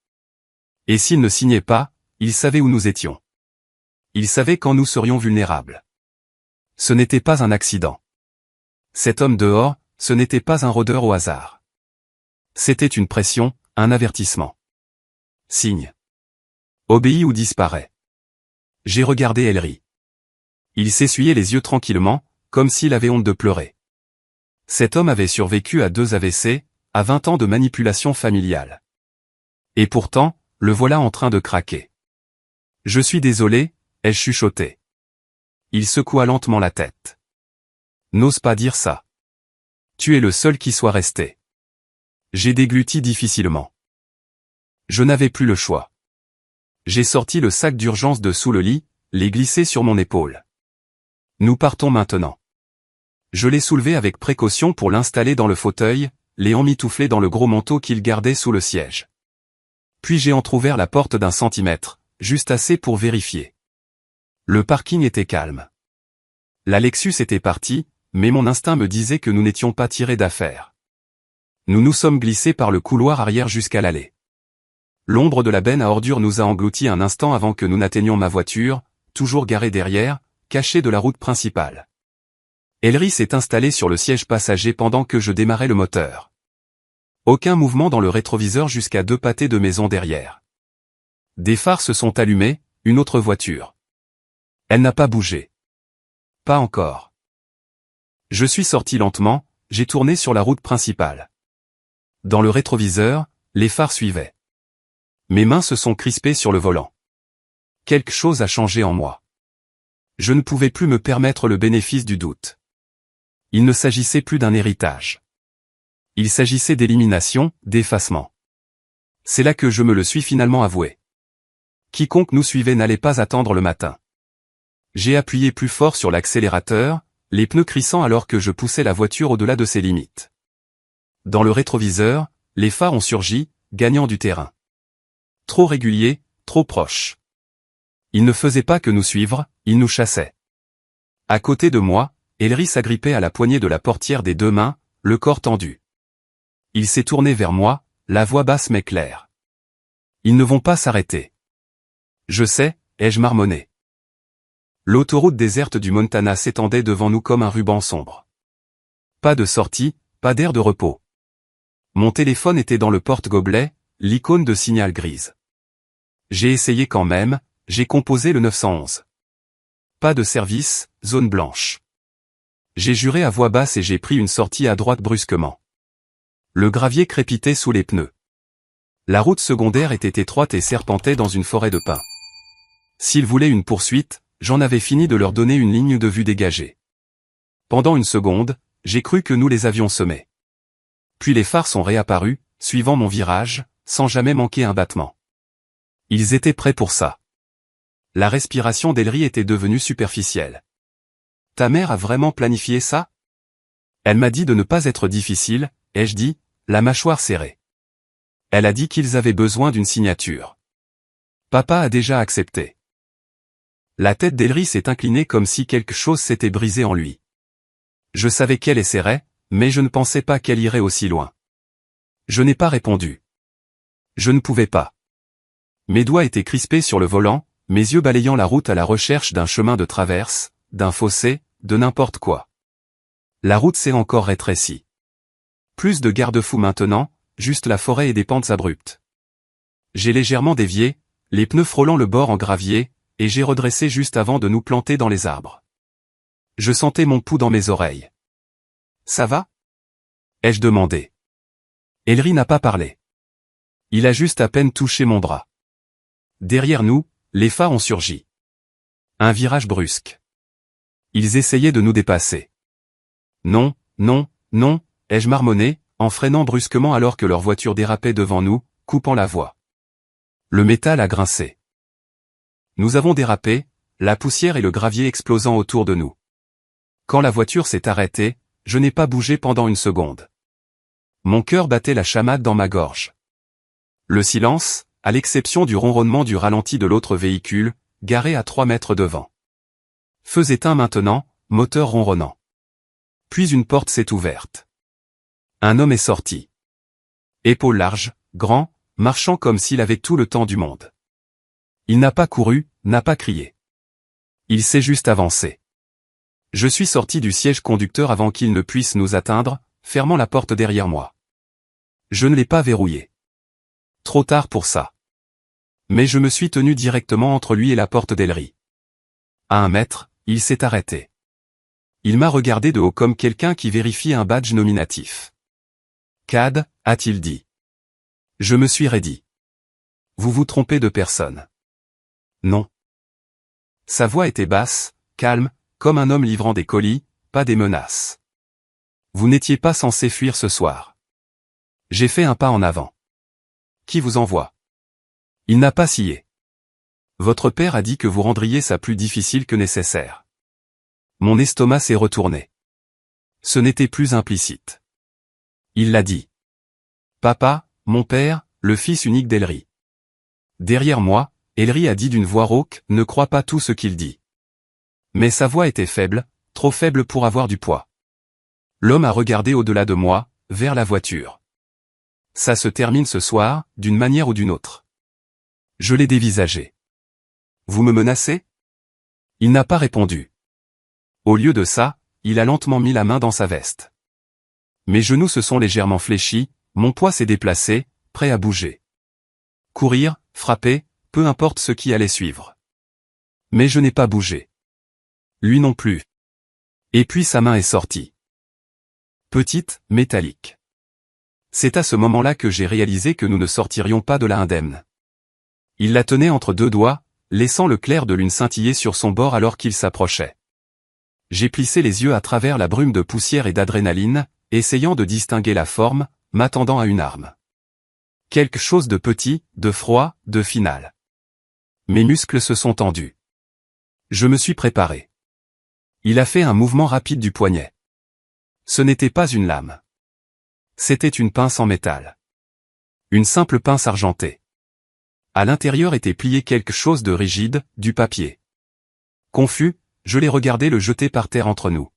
Et s'il ne signait pas, il savait où nous étions. Il savait quand nous serions vulnérables. Ce n'était pas un accident. Cet homme dehors, ce n'était pas un rôdeur au hasard. C'était une pression, un avertissement. Signe. Obéis ou disparaît. J'ai regardé Ellery. Il s'essuyait les yeux tranquillement, comme s'il avait honte de pleurer. Cet homme avait survécu à 2 AVC, à 20 ans de manipulation familiale. Et pourtant, le voilà en train de craquer. Je suis désolé, ai-je chuchoté. Il secoua lentement la tête. N'ose pas dire ça. Tu es le seul qui soit resté. J'ai dégluti difficilement. Je n'avais plus le choix. J'ai sorti le sac d'urgence de sous le lit, l'ai glissé sur mon épaule. Nous partons maintenant. Je l'ai soulevé avec précaution pour l'installer dans le fauteuil, l'ai emmitouflé dans le gros manteau qu'il gardait sous le siège. Puis j'ai entrouvert la porte d'1 centimètre, juste assez pour vérifier. Le parking était calme. La Lexus était partie, mais mon instinct me disait que nous n'étions pas tirés d'affaire. Nous nous sommes glissés par le couloir arrière jusqu'à l'allée. L'ombre de la benne à ordures nous a engloutis un instant avant que nous n'atteignions ma voiture, toujours garée derrière, cachée de la route principale. Ellery s'est installé sur le siège passager pendant que je démarrais le moteur. Aucun mouvement dans le rétroviseur jusqu'à 2 pâtés de maison derrière. Des phares se sont allumés, une autre voiture. Elle n'a pas bougé. Pas encore. Je suis sorti lentement, j'ai tourné sur la route principale. Dans le rétroviseur, les phares suivaient. Mes mains se sont crispées sur le volant. Quelque chose a changé en moi. Je ne pouvais plus me permettre le bénéfice du doute. Il ne s'agissait plus d'un héritage. Il s'agissait d'élimination, d'effacement. C'est là que je me le suis finalement avoué. Quiconque nous suivait n'allait pas attendre le matin. J'ai appuyé plus fort sur l'accélérateur, les pneus crissant alors que je poussais la voiture au-delà de ses limites. Dans le rétroviseur, les phares ont surgi, gagnant du terrain. Trop réguliers, trop proches. Ils ne faisaient pas que nous suivre, ils nous chassaient. À côté de moi, Ellery s'agrippait à la poignée de la portière des 2 mains, le corps tendu. Il s'est tourné vers moi, la voix basse mais claire. Ils ne vont pas s'arrêter. Je sais, ai-je marmonné. L'autoroute déserte du Montana s'étendait devant nous comme un ruban sombre. Pas de sortie, pas d'air de repos. Mon téléphone était dans le porte-gobelet, l'icône de signal grise. J'ai essayé quand même, j'ai composé le 911. Pas de service, zone blanche. J'ai juré à voix basse et j'ai pris une sortie à droite brusquement. Le gravier crépitait sous les pneus. La route secondaire était étroite et serpentait dans une forêt de pins. S'ils voulaient une poursuite, j'en avais fini de leur donner une ligne de vue dégagée. Pendant une seconde, j'ai cru que nous les avions semés. Puis les phares sont réapparus, suivant mon virage, sans jamais manquer un battement. Ils étaient prêts pour ça. La respiration d'Ellery était devenue superficielle. « Ta mère a vraiment planifié ça ?» Elle m'a dit de ne pas être difficile, ai-je dit, la mâchoire serrée. Elle a dit qu'ils avaient besoin d'une signature. Papa a déjà accepté. La tête d'Ellery s'est inclinée comme si quelque chose s'était brisé en lui. Je savais qu'elle essaierait, mais je ne pensais pas qu'elle irait aussi loin. Je n'ai pas répondu. Je ne pouvais pas. Mes doigts étaient crispés sur le volant, mes yeux balayant la route à la recherche d'un chemin de traverse, d'un fossé, de n'importe quoi. La route s'est encore rétrécie. Plus de garde-fous maintenant, juste la forêt et des pentes abruptes. J'ai légèrement dévié, les pneus frôlant le bord en gravier, et j'ai redressé juste avant de nous planter dans les arbres. Je sentais mon pouls dans mes oreilles. « Ça va ?» ai-je demandé. Ellery n'a pas parlé. Il a juste à peine touché mon bras. Derrière nous, les phares ont surgi. Un virage brusque. Ils essayaient de nous dépasser. Non, non, non, ai-je marmonné, en freinant brusquement alors que leur voiture dérapait devant nous, coupant la voie. Le métal a grincé. Nous avons dérapé, la poussière et le gravier explosant autour de nous. Quand la voiture s'est arrêtée, je n'ai pas bougé pendant une seconde. Mon cœur battait la chamade dans ma gorge. Le silence, à l'exception du ronronnement du ralenti de l'autre véhicule, garé à 3 mètres devant. Feux éteints maintenant, moteur ronronnant. Puis une porte s'est ouverte. Un homme est sorti. Épaules larges, grand, marchant comme s'il avait tout le temps du monde. Il n'a pas couru, n'a pas crié. Il s'est juste avancé. Je suis sorti du siège conducteur avant qu'il ne puisse nous atteindre, fermant la porte derrière moi. Je ne l'ai pas verrouillée. Trop tard pour ça. Mais je me suis tenu directement entre lui et la porte d'Ellery. À 1 mètre, il s'est arrêté. Il m'a regardé de haut comme quelqu'un qui vérifie un badge nominatif. « Cad » a-t-il dit. Je me suis raidi. « Vous vous trompez de personne. » Non. Sa voix était basse, calme, comme un homme livrant des colis, pas des menaces. Vous n'étiez pas censé fuir ce soir. J'ai fait un pas en avant. Qui vous envoie? Il n'a pas scié. Votre père a dit que vous rendriez ça plus difficile que nécessaire. Mon estomac s'est retourné. Ce n'était plus implicite. Il l'a dit. Papa, mon père, le fils unique d'Ellery. Derrière moi, Ellery a dit d'une voix rauque, ne crois pas tout ce qu'il dit. Mais sa voix était faible, trop faible pour avoir du poids. L'homme a regardé au-delà de moi, vers la voiture. Ça se termine ce soir, d'une manière ou d'une autre. Je l'ai dévisagé. Vous me menacez? Il n'a pas répondu. Au lieu de ça, il a lentement mis la main dans sa veste. Mes genoux se sont légèrement fléchis, mon poids s'est déplacé, prêt à bouger. Courir, frapper, peu importe ce qui allait suivre. Mais je n'ai pas bougé. Lui non plus. Et puis sa main est sortie. Petite, métallique. C'est à ce moment-là que j'ai réalisé que nous ne sortirions pas de là indemnes. Il la tenait entre 2 doigts, laissant le clair de lune scintiller sur son bord alors qu'il s'approchait. J'ai plissé les yeux à travers la brume de poussière et d'adrénaline, essayant de distinguer la forme, m'attendant à une arme. Quelque chose de petit, de froid, de final. Mes muscles se sont tendus. Je me suis préparé. Il a fait un mouvement rapide du poignet. Ce n'était pas une lame. C'était une pince en métal. Une simple pince argentée. À l'intérieur était plié quelque chose de rigide, du papier. Confus, je l'ai regardé le jeter par terre entre nous.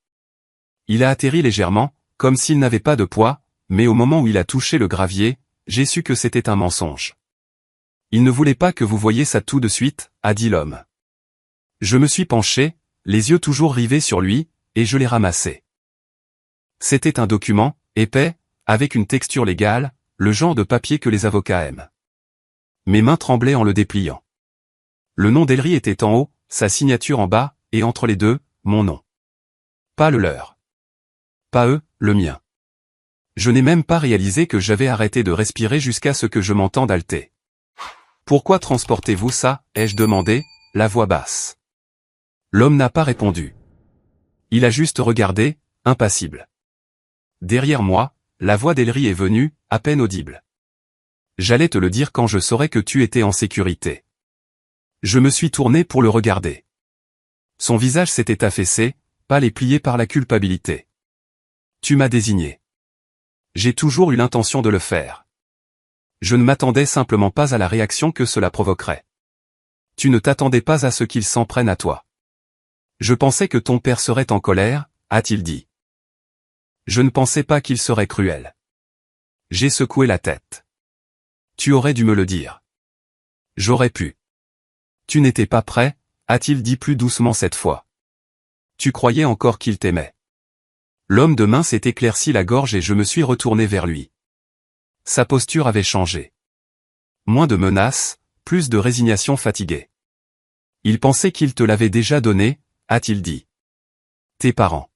Il a atterri légèrement, comme s'il n'avait pas de poids, mais au moment où il a touché le gravier, j'ai su que c'était un mensonge. Il ne voulait pas que vous voyiez ça tout de suite, a dit l'homme. Je me suis penché, les yeux toujours rivés sur lui, et je l'ai ramassé. C'était un document, épais, avec une texture légale, le genre de papier que les avocats aiment. Mes mains tremblaient en le dépliant. Le nom d'Ellery était en haut, sa signature en bas, et entre les deux, mon nom. Pas le leur. Pas eux, le mien. Je n'ai même pas réalisé que j'avais arrêté de respirer jusqu'à ce que je m'entende halter. Pourquoi transportez-vous ça, ai-je demandé, la voix basse. L'homme n'a pas répondu. Il a juste regardé, impassible. Derrière moi, la voix d'Elry est venue, à peine audible. J'allais te le dire quand je saurais que tu étais en sécurité. Je me suis tourné pour le regarder. Son visage s'était affaissé, pâle et plié par la culpabilité. Tu m'as désigné. J'ai toujours eu l'intention de le faire. Je ne m'attendais simplement pas à la réaction que cela provoquerait. Tu ne t'attendais pas à ce qu'il s'en prenne à toi. Je pensais que ton père serait en colère, a-t-il dit. Je ne pensais pas qu'il serait cruel. J'ai secoué la tête. Tu aurais dû me le dire. J'aurais pu. Tu n'étais pas prêt, a-t-il dit plus doucement cette fois. Tu croyais encore qu'il t'aimait. L'homme de main s'est éclairci la gorge et je me suis retourné vers lui. Sa posture avait changé. Moins de menaces, plus de résignation fatiguée. Il pensait qu'il te l'avait déjà donné, a-t-il dit. Tes parents.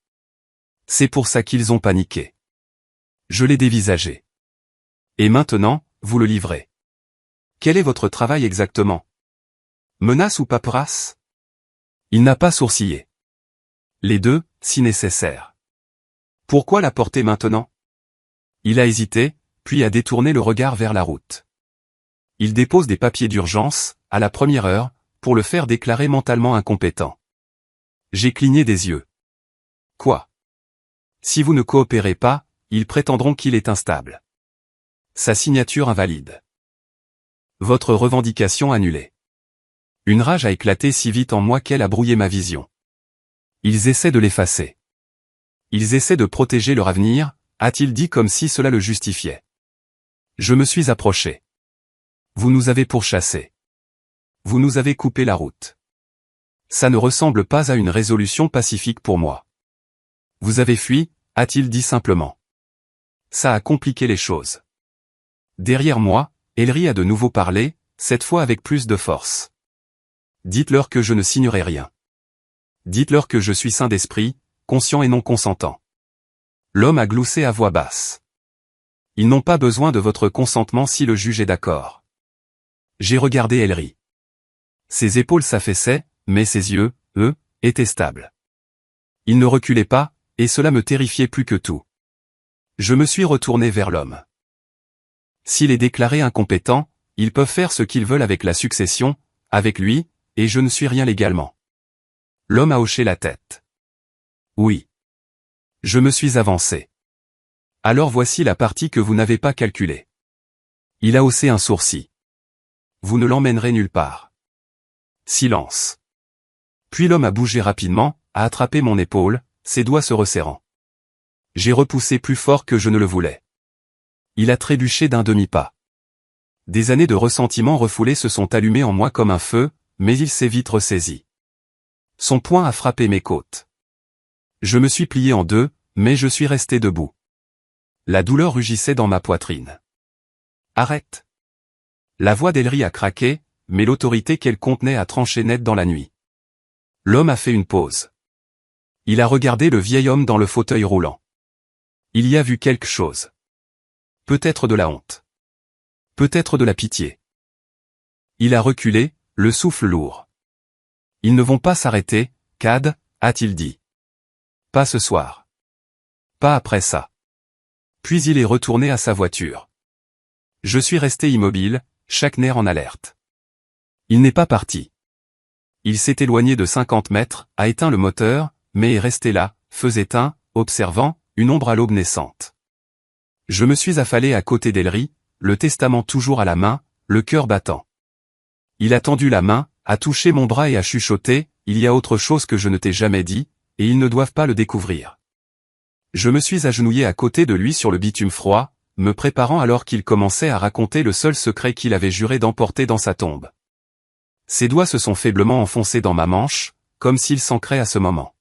C'est pour ça qu'ils ont paniqué. Je l'ai dévisagé. Et maintenant, vous le livrez. Quel est votre travail exactement? Menace ou paperasse? Il n'a pas sourcillé. Les deux, si nécessaire. Pourquoi la porter maintenant? Il a hésité, puis a détourné le regard vers la route. Il dépose des papiers d'urgence, à la première heure, pour le faire déclarer mentalement incompétent. J'ai cligné des yeux. Quoi? Si vous ne coopérez pas, ils prétendront qu'il est instable. Sa signature invalide. Votre revendication annulée. Une rage a éclaté si vite en moi qu'elle a brouillé ma vision. Ils essaient de l'effacer. Ils essaient de protéger leur avenir, a-t-il dit comme si cela le justifiait. Je me suis approché. Vous nous avez pourchassés. Vous nous avez coupé la route. Ça ne ressemble pas à une résolution pacifique pour moi. Vous avez fui, a-t-il dit simplement. Ça a compliqué les choses. Derrière moi, Elry a de nouveau parlé, cette fois avec plus de force. Dites-leur que je ne signerai rien. Dites-leur que je suis sain d'esprit, conscient et non consentant. L'homme a gloussé à voix basse. Ils n'ont pas besoin de votre consentement si le juge est d'accord. J'ai regardé Elry. Ses épaules s'affaissaient, mais ses yeux, eux, étaient stables. Il ne reculait pas, et cela me terrifiait plus que tout. Je me suis retourné vers l'homme. S'il est déclaré incompétent, ils peuvent faire ce qu'ils veulent avec la succession, avec lui, et je ne suis rien légalement. L'homme a hoché la tête. Oui. Je me suis avancé. Alors voici la partie que vous n'avez pas calculée. Il a haussé un sourcil. Vous ne l'emmènerez nulle part. Silence. Puis l'homme a bougé rapidement, a attrapé mon épaule, ses doigts se resserrant. J'ai repoussé plus fort que je ne le voulais. Il a trébuché d'un demi-pas. Des années de ressentiment refoulé se sont allumées en moi comme un feu, mais il s'est vite ressaisi. Son poing a frappé mes côtes. Je me suis plié en deux, mais je suis resté debout. La douleur rugissait dans ma poitrine. Arrête. La voix d'Elry a craqué, mais l'autorité qu'elle contenait a tranché net dans la nuit. L'homme a fait une pause. Il a regardé le vieil homme dans le fauteuil roulant. Il y a vu quelque chose. Peut-être de la honte. Peut-être de la pitié. Il a reculé, le souffle lourd. Ils ne vont pas s'arrêter, Cad, a-t-il dit. Pas ce soir. Pas après ça. Puis il est retourné à sa voiture. Je suis resté immobile, chaque nerf en alerte. Il n'est pas parti. Il s'est éloigné de 50 mètres, a éteint le moteur, mais est resté là, feu éteint, observant, une ombre à l'aube naissante. Je me suis affalé à côté d'Elry, le testament toujours à la main, le cœur battant. Il a tendu la main, a touché mon bras et a chuchoté, il y a autre chose que je ne t'ai jamais dit, et ils ne doivent pas le découvrir. Je me suis agenouillé à côté de lui sur le bitume froid, me préparant alors qu'il commençait à raconter le seul secret qu'il avait juré d'emporter dans sa tombe. Ses doigts se sont faiblement enfoncés dans ma manche, comme s'il s'ancrait à ce moment.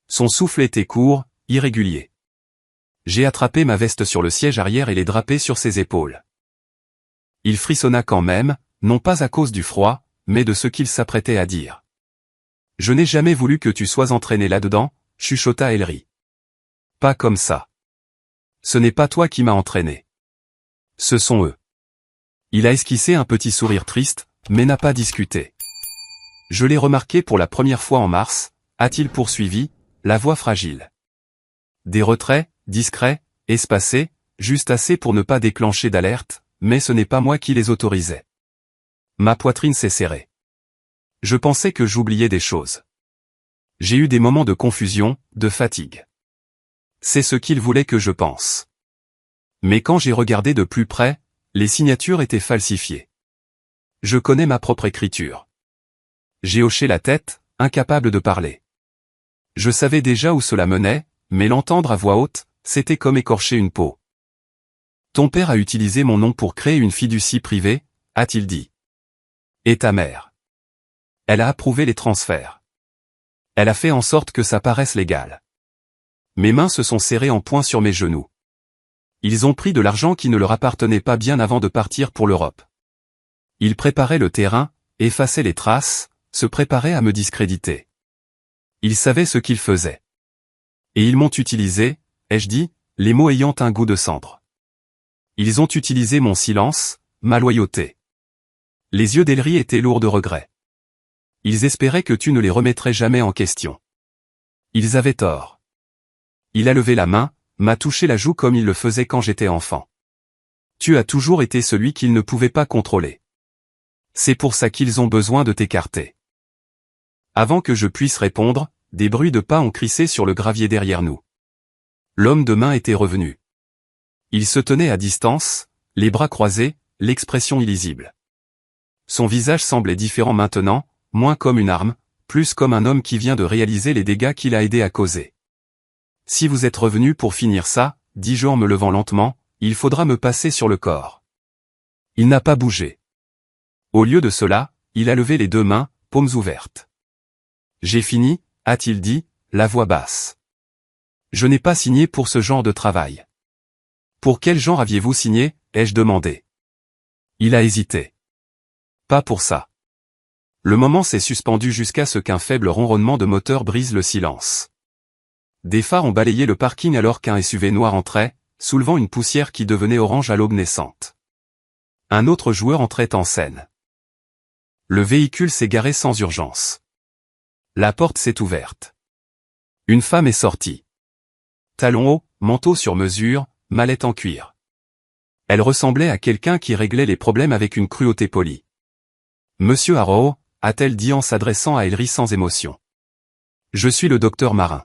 Son souffle était court, irrégulier. J'ai attrapé ma veste sur le siège arrière et l'ai drapée sur ses épaules. Il frissonna quand même, non pas à cause du froid, mais de ce qu'il s'apprêtait à dire. Je n'ai jamais voulu que tu sois entraîné là-dedans, chuchota Elry. Pas comme ça. Ce n'est pas toi qui m'as entraîné. Ce sont eux. Il a esquissé un petit sourire triste, mais n'a pas discuté. Je l'ai remarqué pour la première fois en mars, a-t-il poursuivi, la voix fragile. Des retraits, discrets, espacés, juste assez pour ne pas déclencher d'alerte, mais ce n'est pas moi qui les autorisais. Ma poitrine s'est serrée. Je pensais que j'oubliais des choses. J'ai eu des moments de confusion, de fatigue. C'est ce qu'il voulait que je pense. Mais quand j'ai regardé de plus près, les signatures étaient falsifiées. Je connais ma propre écriture. J'ai hoché la tête, incapable de parler. Je savais déjà où cela menait, mais l'entendre à voix haute, c'était comme écorcher une peau. Ton père a utilisé mon nom pour créer une fiducie privée, a-t-il dit. Et ta mère. Elle a approuvé les transferts. Elle a fait en sorte que ça paraisse légal. Mes mains se sont serrées en poing sur mes genoux. Ils ont pris de l'argent qui ne leur appartenait pas bien avant de partir pour l'Europe. Ils préparaient le terrain, effaçaient les traces, se préparaient à me discréditer. Ils savaient ce qu'ils faisaient. Et ils m'ont utilisé, ai-je dit, les mots ayant un goût de cendre. Ils ont utilisé mon silence, ma loyauté. Les yeux d'Ellery étaient lourds de regrets. Ils espéraient que tu ne les remettrais jamais en question. Ils avaient tort. Il a levé la main, m'a touché la joue comme il le faisait quand j'étais enfant. Tu as toujours été celui qu'ils ne pouvaient pas contrôler. C'est pour ça qu'ils ont besoin de t'écarter. Avant que je puisse répondre, des bruits de pas ont crissé sur le gravier derrière nous. L'homme de main était revenu. Il se tenait à distance, les bras croisés, l'expression illisible. Son visage semblait différent maintenant, moins comme une arme, plus comme un homme qui vient de réaliser les dégâts qu'il a aidé à causer. Si vous êtes revenu pour finir ça, dis-je en me levant lentement, il faudra me passer sur le corps. Il n'a pas bougé. Au lieu de cela, il a levé les deux mains, paumes ouvertes. J'ai fini, a-t-il dit, la voix basse. Je n'ai pas signé pour ce genre de travail. Pour quel genre aviez-vous signé, ai-je demandé. Il a hésité. Pas pour ça. Le moment s'est suspendu jusqu'à ce qu'un faible ronronnement de moteur brise le silence. Des phares ont balayé le parking alors qu'un SUV noir entrait, soulevant une poussière qui devenait orange à l'aube naissante. Un autre joueur entrait en scène. Le véhicule s'est garé sans urgence. La porte s'est ouverte. Une femme est sortie. Talons hauts, manteau sur mesure, mallette en cuir. Elle ressemblait à quelqu'un qui réglait les problèmes avec une cruauté polie. Monsieur Harrow, a-t-elle dit en s'adressant à Ellery sans émotion. Je suis le docteur Marin.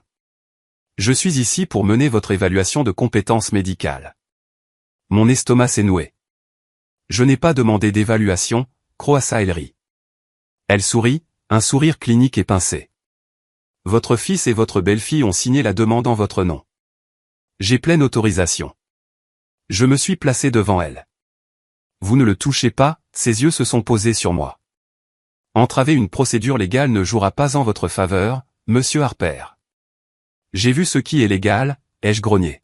Je suis ici pour mener votre évaluation de compétences médicales. Mon estomac s'est noué. Je n'ai pas demandé d'évaluation, croassa Ellery. Elle sourit, un sourire clinique et pincé. Votre fils et votre belle-fille ont signé la demande en votre nom. J'ai pleine autorisation. Je me suis placé devant elle. Vous ne le touchez pas, ses yeux se sont posés sur moi. Entraver une procédure légale ne jouera pas en votre faveur, monsieur Harper. J'ai vu ce qui est légal, ai-je grogné.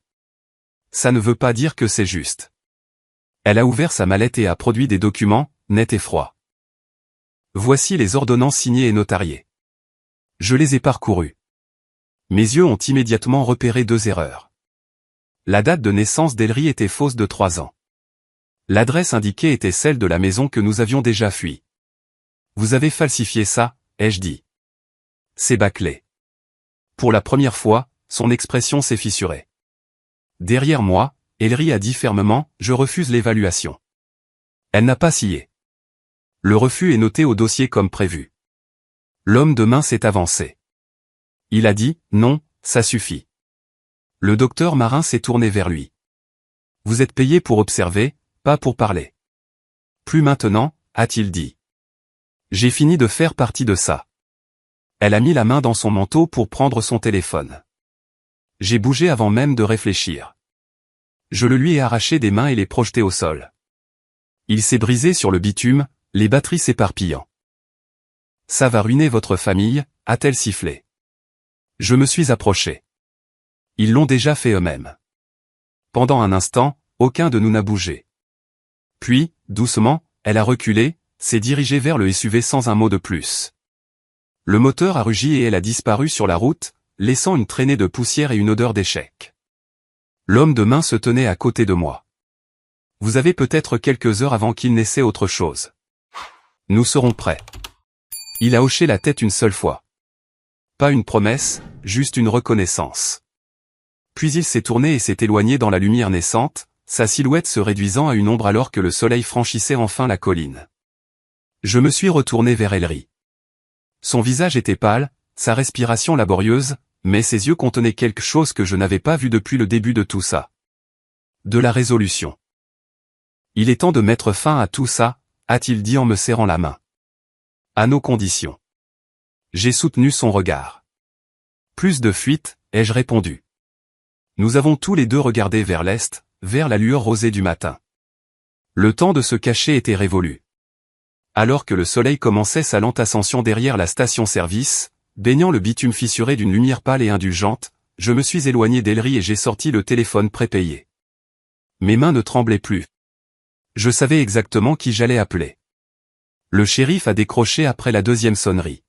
Ça ne veut pas dire que c'est juste. Elle a ouvert sa mallette et a produit des documents, nets et froids. Voici les ordonnances signées et notariées. Je les ai parcourus. Mes yeux ont immédiatement repéré deux erreurs. La date de naissance d'Ellery était fausse de 3 ans. L'adresse indiquée était celle de la maison que nous avions déjà fui. Vous avez falsifié ça, ai-je dit. C'est bâclé. Pour la première fois, son expression s'est fissurée. Derrière moi, Ellery a dit fermement, je refuse l'évaluation. Elle n'a pas scié. Le refus est noté au dossier comme prévu. L'homme de main s'est avancé. Il a dit, non, ça suffit. Le docteur Marin s'est tourné vers lui. Vous êtes payé pour observer, pas pour parler. Plus maintenant, a-t-il dit. J'ai fini de faire partie de ça. Elle a mis la main dans son manteau pour prendre son téléphone. J'ai bougé avant même de réfléchir. Je le lui ai arraché des mains et l'ai projeté au sol. Il s'est brisé sur le bitume, les batteries s'éparpillant. Ça va ruiner votre famille, a-t-elle sifflé. Je me suis approché. Ils l'ont déjà fait eux-mêmes. Pendant un instant, aucun de nous n'a bougé. Puis, doucement, elle a reculé, s'est dirigée vers le SUV sans un mot de plus. Le moteur a rugi et elle a disparu sur la route, laissant une traînée de poussière et une odeur d'échec. L'homme de main se tenait à côté de moi. Vous avez peut-être quelques heures avant qu'il n'essaie autre chose. Nous serons prêts. Il a hoché la tête une seule fois. Pas une promesse, juste une reconnaissance. Puis il s'est tourné et s'est éloigné dans la lumière naissante, sa silhouette se réduisant à une ombre alors que le soleil franchissait enfin la colline. Je me suis retourné vers Ellery. Son visage était pâle, sa respiration laborieuse, mais ses yeux contenaient quelque chose que je n'avais pas vu depuis le début de tout ça. De la résolution. Il est temps de mettre fin à tout ça, a-t-il dit en me serrant la main. À nos conditions. J'ai soutenu son regard. Plus de fuite, ai-je répondu. Nous avons tous les deux regardé vers l'est, vers la lueur rosée du matin. Le temps de se cacher était révolu. Alors que le soleil commençait sa lente ascension derrière la station-service, baignant le bitume fissuré d'une lumière pâle et indulgente, je me suis éloigné d'Ellery et j'ai sorti le téléphone prépayé. Mes mains ne tremblaient plus. Je savais exactement qui j'allais appeler. Le shérif a décroché après la deuxième sonnerie.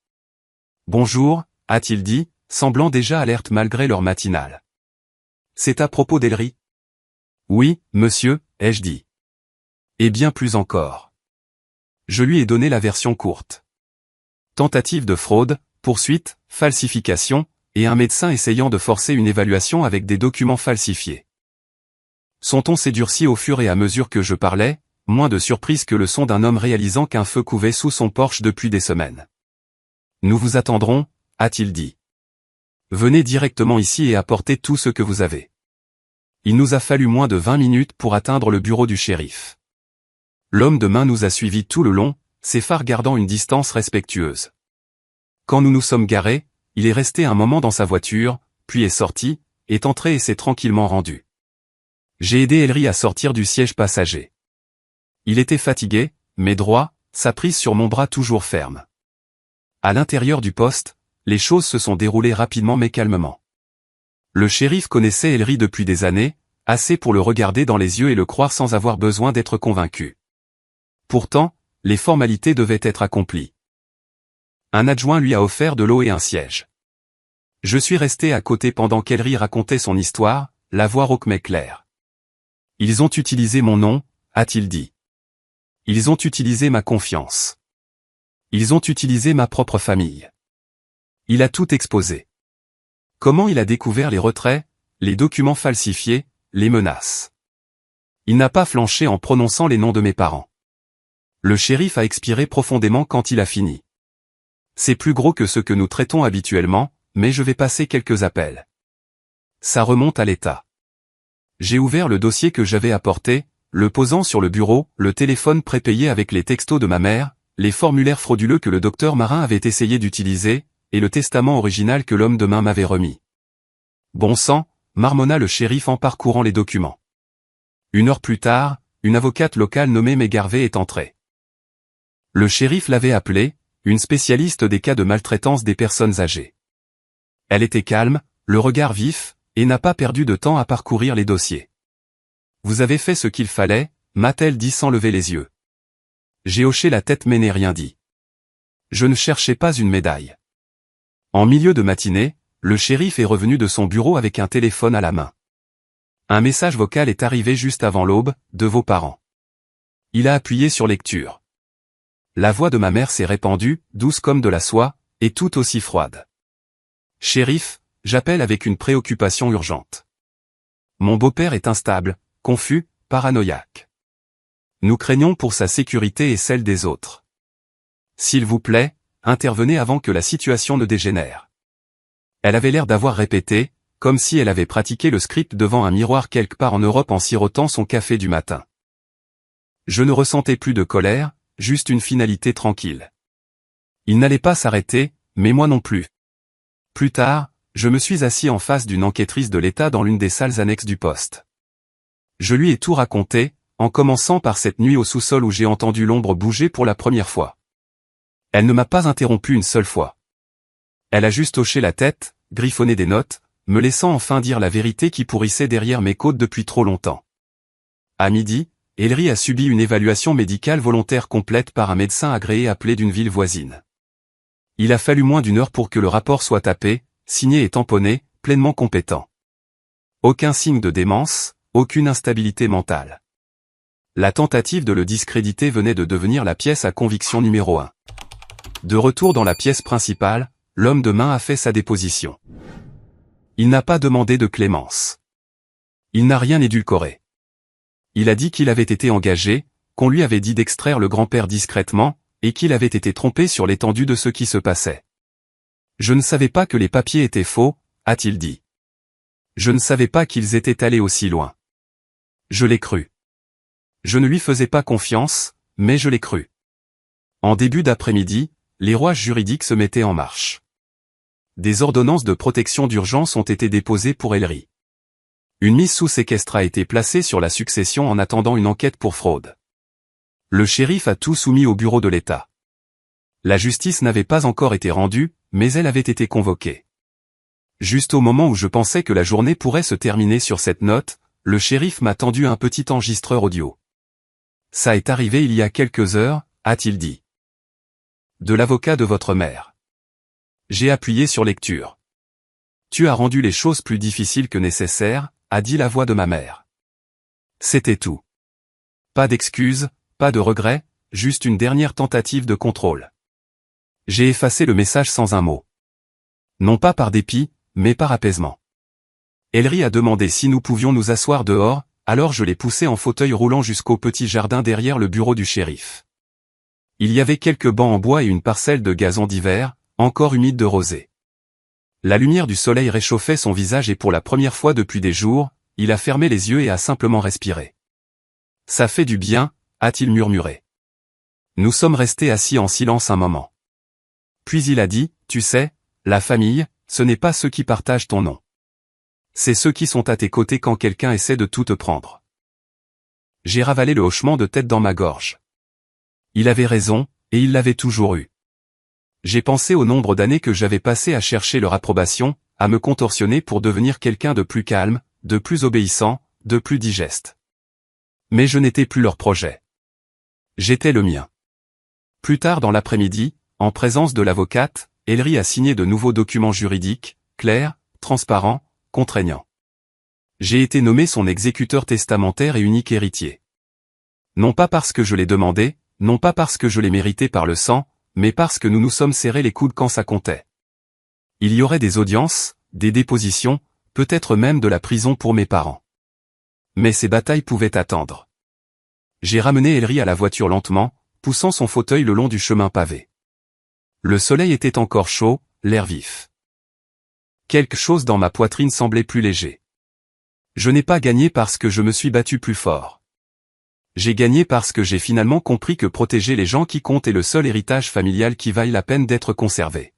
Bonjour, a-t-il dit, semblant déjà alerte malgré l'heure matinale. C'est à propos d'Ellery? Oui, monsieur, ai-je dit. Et bien plus encore. Je lui ai donné la version courte. Tentative de fraude, poursuite, falsification, et un médecin essayant de forcer une évaluation avec des documents falsifiés. Son ton s'est durci au fur et à mesure que je parlais, moins de surprise que le son d'un homme réalisant qu'un feu couvait sous son porche depuis des semaines. Nous vous attendrons, a-t-il dit. Venez directement ici et apportez tout ce que vous avez. Il nous a fallu moins de 20 minutes pour atteindre le bureau du shérif. L'homme de main nous a suivis tout le long, ses phares gardant une distance respectueuse. Quand nous nous sommes garés, il est resté un moment dans sa voiture, puis est sorti, est entré et s'est tranquillement rendu. J'ai aidé Ellery à sortir du siège passager. Il était fatigué, mais droit, sa prise sur mon bras toujours ferme. À l'intérieur du poste, les choses se sont déroulées rapidement mais calmement. Le shérif connaissait Ellery depuis des années, assez pour le regarder dans les yeux et le croire sans avoir besoin d'être convaincu. Pourtant, les formalités devaient être accomplies. Un adjoint lui a offert de l'eau et un siège. Je suis resté à côté pendant qu'Ellery racontait son histoire, la voix rauque mais claire. Ils ont utilisé mon nom, a-t-il dit. Ils ont utilisé ma confiance. Ils ont utilisé ma propre famille. Il a tout exposé. Comment il a découvert les retraits, les documents falsifiés, les menaces. Il n'a pas flanché en prononçant les noms de mes parents. Le shérif a expiré profondément quand il a fini. C'est plus gros que ce que nous traitons habituellement, mais je vais passer quelques appels. Ça remonte à l'État. J'ai ouvert le dossier que j'avais apporté, le posant sur le bureau, le téléphone prépayé avec les textos de ma mère, les formulaires frauduleux que le docteur Marin avait essayé d'utiliser, et le testament original que l'homme de main m'avait remis. Bon sang, marmonna le shérif en parcourant les documents. 1 heure plus tard, une avocate locale nommée Mégarvé est entrée. Le shérif l'avait appelée, une spécialiste des cas de maltraitance des personnes âgées. Elle était calme, le regard vif, et n'a pas perdu de temps à parcourir les dossiers. Vous avez fait ce qu'il fallait, m'a-t-elle dit sans lever les yeux. J'ai hoché la tête mais n'ai rien dit. Je ne cherchais pas une médaille. En milieu de matinée, le shérif est revenu de son bureau avec un téléphone à la main. Un message vocal est arrivé juste avant l'aube, de vos parents. Il a appuyé sur lecture. La voix de ma mère s'est répandue, douce comme de la soie, et tout aussi froide. Shérif, j'appelle avec une préoccupation urgente. Mon beau-père est instable, confus, paranoïaque. Nous craignons pour sa sécurité et celle des autres. S'il vous plaît, intervenez avant que la situation ne dégénère. Elle avait l'air d'avoir répété, comme si elle avait pratiqué le script devant un miroir quelque part en Europe en sirotant son café du matin. Je ne ressentais plus de colère, juste une finalité tranquille. Il n'allait pas s'arrêter, mais moi non plus. Plus tard, je me suis assis en face d'une enquêtrice de l'État dans l'une des salles annexes du poste. Je lui ai tout raconté, en commençant par cette nuit au sous-sol où j'ai entendu l'ombre bouger pour la première fois. Elle ne m'a pas interrompu une seule fois. Elle a juste hoché la tête, griffonné des notes, me laissant enfin dire la vérité qui pourrissait derrière mes côtes depuis trop longtemps. À midi, Ellery a subi une évaluation médicale volontaire complète par un médecin agréé appelé d'une ville voisine. Il a fallu moins d'1 heure pour que le rapport soit tapé, signé et tamponné, pleinement compétent. Aucun signe de démence, aucune instabilité mentale. La tentative de le discréditer venait de devenir la pièce à conviction numéro 1. De retour dans la pièce principale, l'homme de main a fait sa déposition. Il n'a pas demandé de clémence. Il n'a rien édulcoré. Il a dit qu'il avait été engagé, qu'on lui avait dit d'extraire le grand-père discrètement, et qu'il avait été trompé sur l'étendue de ce qui se passait. Je ne savais pas que les papiers étaient faux, a-t-il dit. Je ne savais pas qu'ils étaient allés aussi loin. Je l'ai cru. Je ne lui faisais pas confiance, mais je l'ai cru. En début d'après-midi, les rouages juridiques se mettaient en marche. Des ordonnances de protection d'urgence ont été déposées pour Ellery. Une mise sous séquestre a été placée sur la succession en attendant une enquête pour fraude. Le shérif a tout soumis au bureau de l'État. La justice n'avait pas encore été rendue, mais elle avait été convoquée. Juste au moment où je pensais que la journée pourrait se terminer sur cette note, le shérif m'a tendu un petit enregistreur audio. Ça est arrivé il y a quelques heures, a-t-il dit. De l'avocat de votre mère. J'ai appuyé sur lecture. Tu as rendu les choses plus difficiles que nécessaire, a dit la voix de ma mère. C'était tout. Pas d'excuses, pas de regrets, juste une dernière tentative de contrôle. J'ai effacé le message sans un mot. Non pas par dépit, mais par apaisement. Ellery a demandé si nous pouvions nous asseoir dehors, alors je l'ai poussé en fauteuil roulant jusqu'au petit jardin derrière le bureau du shérif. Il y avait quelques bancs en bois et une parcelle de gazon d'hiver, encore humide de rosée. La lumière du soleil réchauffait son visage et pour la première fois depuis des jours, il a fermé les yeux et a simplement respiré. Ça fait du bien, a-t-il murmuré. Nous sommes restés assis en silence un moment. Puis il a dit, tu sais, la famille, ce n'est pas ceux qui partagent ton nom. C'est ceux qui sont à tes côtés quand quelqu'un essaie de tout te prendre. J'ai ravalé le hochement de tête dans ma gorge. Il avait raison, et il l'avait toujours eu. J'ai pensé au nombre d'années que j'avais passé à chercher leur approbation, à me contorsionner pour devenir quelqu'un de plus calme, de plus obéissant, de plus digeste. Mais je n'étais plus leur projet. J'étais le mien. Plus tard dans l'après-midi, en présence de l'avocate, Ellery a signé de nouveaux documents juridiques, clairs, transparents, contraignants. J'ai été nommé son exécuteur testamentaire et unique héritier. Non pas parce que je l'ai demandé, non pas parce que je l'ai mérité par le sang, mais parce que nous nous sommes serrés les coudes quand ça comptait. Il y aurait des audiences, des dépositions, peut-être même de la prison pour mes parents. Mais ces batailles pouvaient attendre. J'ai ramené Ellery à la voiture lentement, poussant son fauteuil le long du chemin pavé. Le soleil était encore chaud, l'air vif. Quelque chose dans ma poitrine semblait plus léger. Je n'ai pas gagné parce que je me suis battu plus fort. J'ai gagné parce que j'ai finalement compris que protéger les gens qui comptent est le seul héritage familial qui vaille la peine d'être conservé.